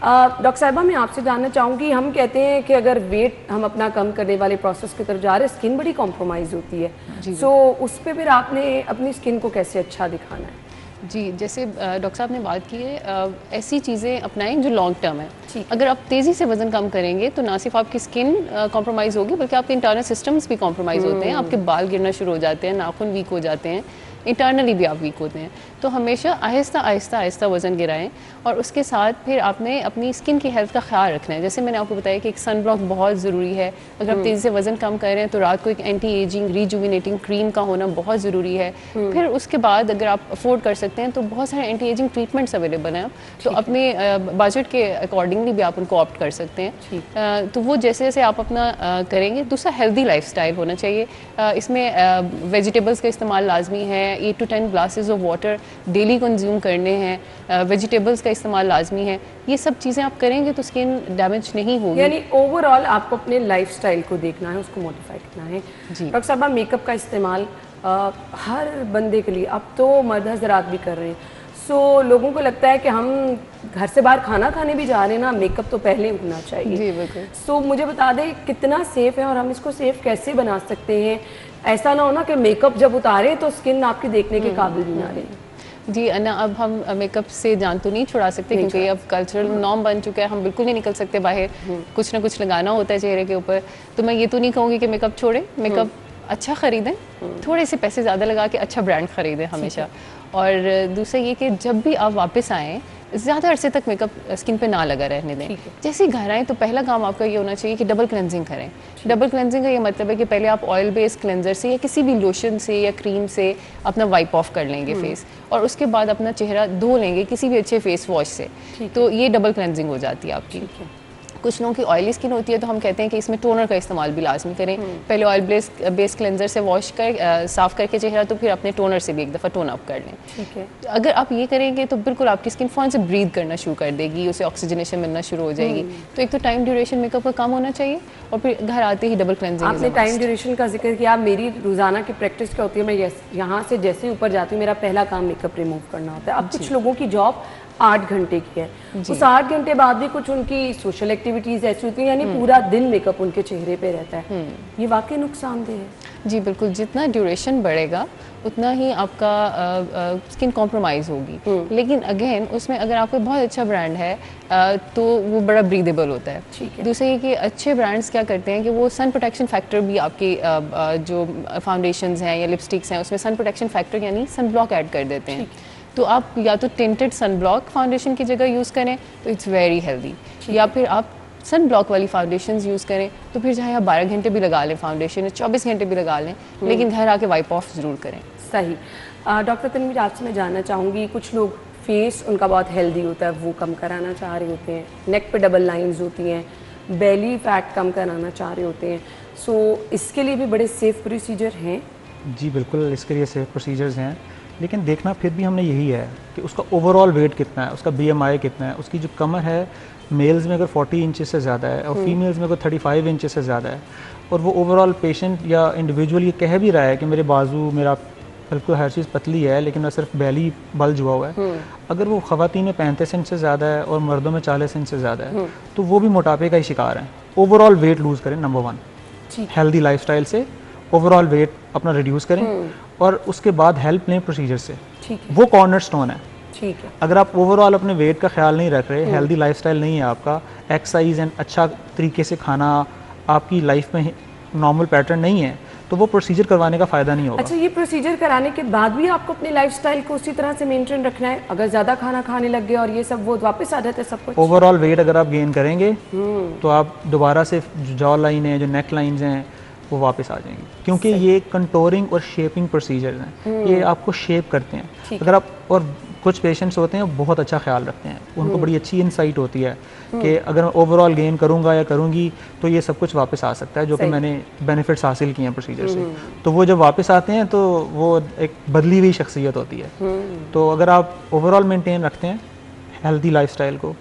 डॉक्टर साहिबा, मैं आपसे जानना चाहूँगी, हम कहते हैं कि अगर वेट हम अपना कम करने वाले प्रोसेस की तरफ जा रहे हैं, स्किन बड़ी कॉम्प्रोमाइज़ होती है। सो उस पर फिर आपने अपनी स्किन को कैसे अच्छा दिखाना है? जी, जैसे डॉक्टर साहब ने बात की है, ऐसी चीज़ें अपनाएं जो लॉन्ग टर्म है। अगर आप तेज़ी से वज़न कम करेंगे तो ना सिर्फ आपकी स्किन कॉम्प्रोमाइज़ होगी बल्कि आपके इंटरनल सिस्टम्स भी कॉम्प्रोमाइज़ होते हैं। आपके बाल गिरना शुरू हो जाते हैं, नाखून वीक हो जाते हैं, इंटरनली भी आप वीक होते हैं। तो हमेशा आहिस्ता आहिस्ता आहिस्ता वज़न गिराएं और उसके साथ फिर आपने अपनी स्किन की हेल्थ का ख्याल रखना है। जैसे मैंने आपको बताया कि एक सन ब्लॉक बहुत ज़रूरी है। अगर आप तेज़ी से वज़न कम कर रहे हैं तो रात को एक एंटी एजिंग रिजुविनेटिंग क्रीम का होना बहुत ज़रूरी है। फिर उसके बाद अगर आप अफोर्ड कर सकते हैं तो बहुत सारे एंटी एजिंग ट्रीटमेंट्स अवेलेबल हैं, तो अपने बजट के अकॉर्डिंगली भी आप उनको ऑप्ट कर सकते हैं। तो वो जैसे जैसे आप अपना करेंगे। दूसरा, हेल्दी लाइफस्टाइल होना चाहिए। इसमें वेजिटेबल्स का इस्तेमाल लाजमी है। 8 to 10 glasses of water daily consume करने हैं। वेजिटेबल्स का इस्तेमाल लाजमी है। ये सब चीज़ें आप करेंगे तो स्किन डैमेज नहीं होगी। यानी ओवरऑल आपको अपने लाइफस्टाइल को देखना है, उसको मॉडिफाई करना है। डॉक्टर साहब, मेकअप का इस्तेमाल हर बंदे के लिए, अब तो मर्द हज़रात भी कर रहे हैं। सो लोगों को लगता है कि हम घर से बाहर खाना खाने भी जा रहे हैं ना, मेकअप तो पहले होना चाहिए। जी बिल्कुल। सो मुझे बता दें कितना सेफ़ है और हम इसको सेफ़ कैसे बना सकते हैं? ऐसा ना हो ना कि मेकअप जब उतारे तो स्किन आपकी देखने के काबिल भी ना रहे। जी अन्ना, अब हम मेकअप से जान तो नहीं छुड़ा सकते क्योंकि ये अब कल्चरल नॉर्म बन चुका है। हम बिल्कुल नहीं निकल सकते बाहर, कुछ ना कुछ लगाना होता है चेहरे के ऊपर। तो मैं ये तो नहीं कहूँगी कि मेकअप छोड़ें, मेकअप अच्छा ख़रीदें, थोड़े से पैसे ज़्यादा लगा के अच्छा ब्रांड ख़रीदें हमेशा। और दूसरा ये कि जब भी आप वापस आएँ ज़्यादा अरसे तक मेकअप स्किन पे ना लगा रहने दें। जैसे ही घर आएँ तो पहला काम आपका ये होना चाहिए कि डबल क्लेंजिंग करें। डबल क्लेंजिंग का ये मतलब है कि पहले आप ऑयल बेस्ड क्लेंजर से या किसी भी लोशन से या क्रीम से अपना वाइप ऑफ कर लेंगे फेस, और उसके बाद अपना चेहरा धो लेंगे किसी भी अच्छे फेस वॉश से। तो ये डबल क्लेंजिंग हो जाती है आपकी। कुछ लोगों की ऑयली स्किन होती है तो हम कहते हैं कि इसमें टोनर का इस्तेमाल भी लाजमी करें। पहले ऑयल बेस क्लेंजर से वॉश कर साफ़ करके चेहरा, तो फिर अपने टोनर से भी एक दफ़ा टोन अप कर लें। ठीक है। अगर आप ये करेंगे तो बिल्कुल आपकी स्किन फ़ौरन से ब्रीथ करना शुरू कर देगी, उसे ऑक्सीजनेशन मिलना शुरू हो जाएगी। तो एक तो टाइम ड्यूरेशन मेकअप का कम होना चाहिए और फिर घर आते ही डबल क्लेंजिंग। आपने टाइम ड्यूरेशन का जिक्र किया। मेरी रोज़ाना की प्रैक्टिस क्या होती है, मैं यहाँ से जैसे ऊपर जाती हूँ मेरा पहला काम मेकअप रिमूव करना होता है। अब कुछ लोगों की जॉब 8 घंटे की है, उस 8 घंटे बाद भी कुछ उनकी सोशल एक्टिविटीज ऐसी होती हैं, यानी पूरा दिन मेकअप उनके चेहरे पे रहता है, ये वाकई नुकसानदेह है? जी बिल्कुल, जितना ड्यूरेशन बढ़ेगा उतना ही आपका स्किन कॉम्प्रोमाइज़ होगी। लेकिन अगेन उसमें अगर आपको बहुत अच्छा ब्रांड है तो वो बड़ा ब्रीदेबल होता है। ठीक है। दूसरा ये कि अच्छे ब्रांड्स क्या करते हैं कि वो सन प्रोटेक्शन फैक्टर भी आपके जो फाउंडेशंस हैं या लिपस्टिक्स हैं उसमें सन प्रोटेक्शन फैक्टर यानी सन ब्लॉक ऐड कर देते हैं। तो आप या तो टिंटेड सन ब्लॉक फाउंडेशन की जगह यूज़ करें तो इट्स वेरी हेल्दी, या फिर आप सन ब्लॉक वाली फाउंडेशंस यूज़ करें तो फिर चाहे आप 12 घंटे भी लगा लें फाउंडेशन, 24 घंटे भी लगा लें, लेकिन घर आके वाइप ऑफ ज़रूर करें। सही। डॉक्टर तनवीर, आपसे मैं जानना चाहूँगी, कुछ लोग फेस उनका बहुत हेल्दी होता है, वो कम कराना चाह रहे होते हैं, नेक पे डबल लाइंस होती हैं, बेली फैट कम कराना चाह रहे होते हैं, सो इसके लिए भी बड़े सेफ प्रोसीजर हैं? जी बिल्कुल, इसके लिए सेफ प्रोसीजर्स हैं, लेकिन देखना फिर भी हमने यही है कि उसका ओवरऑल वेट कितना है, उसका BMI कितना है, उसकी जो कमर है मेल्स में अगर 40 इंचेस से ज़्यादा है और फीमेल्स में अगर 35 इंचेस से ज़्यादा है, और वो ओवरऑल पेशेंट या इंडिविजुअल ये कह भी रहा है कि मेरे बाजू, मेरा बिल्कुल हर चीज़ पतली है लेकिन मैं सिर्फ बेली बल्ज हुआ है, अगर वो ख़वातीन में 35 इंच से ज़्यादा है और मर्दों में 40 इंच से ज़्यादा है तो वो भी मोटापे का ही शिकार है। ओवरऑल वेट लूज़ करें, नंबर 1 हेल्दी लाइफस्टाइल से ओवरऑल वेट अपना रिड्यूस करें और उसके बाद हेल्प लें प्रोसीजर से, वो कॉर्नर स्टोन है। ठीक है। अगर आप ओवरऑल अपने वेट का ख्याल नहीं रख रहे, हेल्दी लाइफस्टाइल नहीं है आपका, एक्सरसाइज एंड अच्छा तरीके से खाना आपकी लाइफ में नॉर्मल पैटर्न नहीं है, तो वो प्रोसीजर करवाने का फ़ायदा नहीं होगा। अच्छा, ये प्रोसीजर कराने के बाद भी आपको अपनी लाइफस्टाइल को उसी तरह से मेंटेन रखना है? अगर ज़्यादा खाना खाने लग गए और ये सब, वो वापस आ जाता है सब कुछ? ओवरऑल वेट अगर आप गेन करेंगे तो आप दोबारा से जो जॉ लाइन है, जो नेक लाइंस हैं, वो वापस आ जाएंगी, क्योंकि ये कंटोरिंग और शेपिंग प्रोसीजर हैं, ये आपको शेप करते हैं। अगर आप, और कुछ पेशेंट्स होते हैं बहुत अच्छा ख्याल रखते हैं, उनको बड़ी अच्छी इंसाइट होती है कि अगर मैं ओवरऑल गेन करूंगा या करूंगी तो ये सब कुछ वापस आ सकता है, जो कि मैंने बेनिफिट्स हासिल किए हैं प्रोसीजर से। तो वो जब वापस आते हैं तो वो एक बदली हुई शख्सियत होती है। तो अगर आप ओवरऑल मेंटेन रखते हैं हेल्दी लाइफस्टाइल को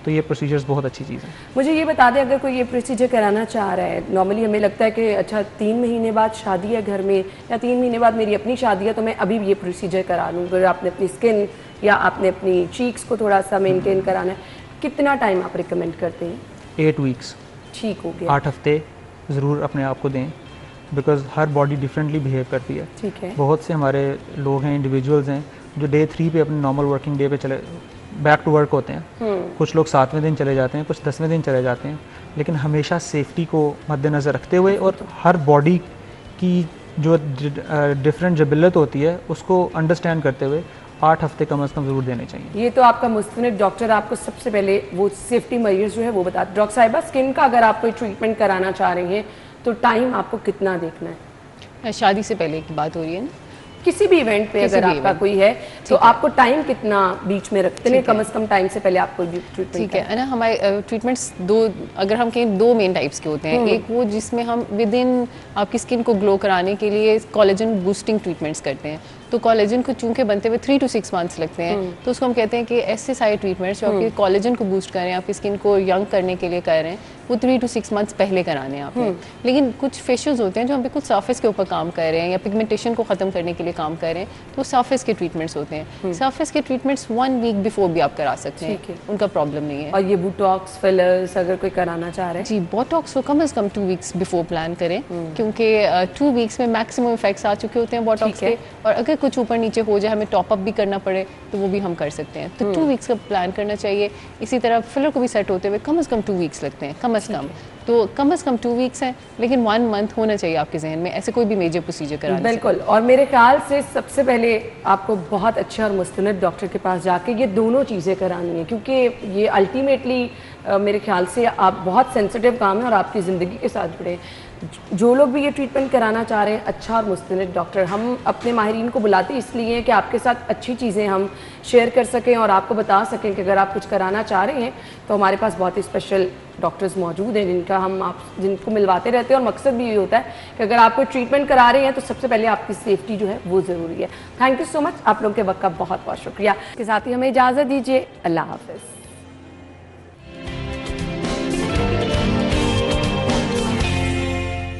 तो ये प्रोसीजर्स बहुत अच्छी चीज़ है। मुझे ये बता दें, अगर कोई ये प्रोसीजर कराना चाह रहा है, नॉर्मली हमें लगता है कि अच्छा 3 महीने बाद शादी है घर में, या 3 महीने बाद मेरी अपनी शादी है तो मैं अभी ये प्रोसीजर करा लूँ। अगर आपने अपनी स्किन या आपने अपनी चीक्स को थोड़ा सा मेंटेन कराना है, कितना टाइम आप रिकमेंड करते हैं? 8 वीक्स, ठीक हो गया। 8 हफ्ते ज़रूर अपने आप को दें, because her body differently behave करती है। ठीक है। बहुत से हमारे लोग हैं, इंडिविजुअल्स हैं, जो डे 3 पे अपने नॉर्मल वर्किंग डे पे चले बैक टू वर्क होते हैं। कुछ लोग 7वें दिन चले जाते हैं, कुछ 10वें दिन चले जाते हैं, लेकिन हमेशा सेफ्टी को मद्देनज़र रखते हुए और हर बॉडी की जो डिफरेंट जबिलत होती है उसको अंडरस्टैंड करते हुए 8 हफ्ते कम अज़ कम ज़रूर देने चाहिए। ये तो आपका मुस्तनिद डॉक्टर आपको सबसे पहले वो सेफ्टी मेजर्स जो है वो बता। डॉक्टर साहिबा, स्किन का अगर आप कोई ट्रीटमेंट कराना चाह रही हैं तो टाइम आपको कितना देखना है? शादी से पहले की बात हो रही है ना, किसी भी इवेंट पे अगर आपका कोई है तो आपको टाइम कितना बीच में रखते हैं, कम से कम टाइम से पहले आप कोई भी ट्रीटमेंट? ठीक है ना, हमारे ट्रीटमेंट्स अगर हम कहें 2 मेन टाइप्स के होते हैं। एक वो जिसमें हम विद इन आपकी स्किन को ग्लो कराने के लिए कोलेजन बूस्टिंग ट्रीटमेंट्स करते हैं। तो कोलेजन को चूंकि बनते हुए 3 to 6 मंथ्स लगते हैं, तो उसको हम कहते हैं कि ऐसे सारे ट्रीटमेंट्स जो आपके कोलेजन को बूस्ट कर रहे हैं, आपकी स्किन को यंग करने के लिए कर रहे हैं, वो 3 to 6 मंथ्स पहले कराने हैं आपने। लेकिन कुछ फेशियल्स होते हैं जो हम बिल्कुल सरफेस के ऊपर काम कर रहे हैं या पिगमेंटेशन को ख़त्म करने के लिए काम कर रहे हैं, तो सरफेस के ट्रीटमेंट्स होते हैं। सरफेस के ट्रीटमेंट्स 1 वीक बिफोर भी आप करा सकते हैं, उनका प्रॉब्लम नहीं है। और ये बोटॉक्स, फिलर्स अगर कोई कराना चाह रहा है? जी, बोटॉक्स को कम से कम 2 वीक्स बिफोर प्लान करें, क्योंकि 2 वीक्स में मैक्सिमम इफेक्ट्स आ चुके होते हैं बोटॉक्स के, और अगर कुछ ऊपर नीचे हो जाए, हमें टॉप अप भी करना पड़े, तो वो भी हम कर सकते हैं। तो 2 वीक्स का प्लान करना चाहिए। इसी तरह फिलर को भी सेट होते हुए कम से कम 2 वीक्स लगते हैं, कम से कम। तो कम से कम 2 वीक्स हैं, लेकिन 1 मंथ होना चाहिए आपके जहन में ऐसे कोई भी मेजर प्रोसीजर कराने से। बिल्कुल। और मेरे ख्याल से सबसे पहले आपको बहुत अच्छे और मुस्तनद डॉक्टर के पास जाके ये दोनों चीज़ें करानी है, क्योंकि ये अल्टीमेटली मेरे ख्याल से आप बहुत सेंसिटिव काम है और आपकी ज़िंदगी के साथ जुड़े। जो लोग भी ये ट्रीटमेंट कराना चाह रहे हैं, अच्छा और मुस्तनद डॉक्टर, हम अपने माहिरीन को बुलाते इसलिए हैं कि आपके साथ अच्छी चीज़ें हम शेयर कर सकें और आपको बता सकें कि अगर आप कुछ कराना चाह रहे हैं तो हमारे पास बहुत ही स्पेशल डॉक्टर्स मौजूद हैं जिनको मिलवाते रहते हैं। और मकसद भी ये होता है कि अगर आप कोई ट्रीटमेंट करा रहे हैं तो सबसे पहले आपकी सेफ्टी जो है वो ज़रूरी है। थैंक यू सो मच, आप लोगों के वक्त का बहुत बहुत शुक्रिया। इसके साथ ही हमें इजाज़त दीजिए। अल्लाह हाफ़िज़।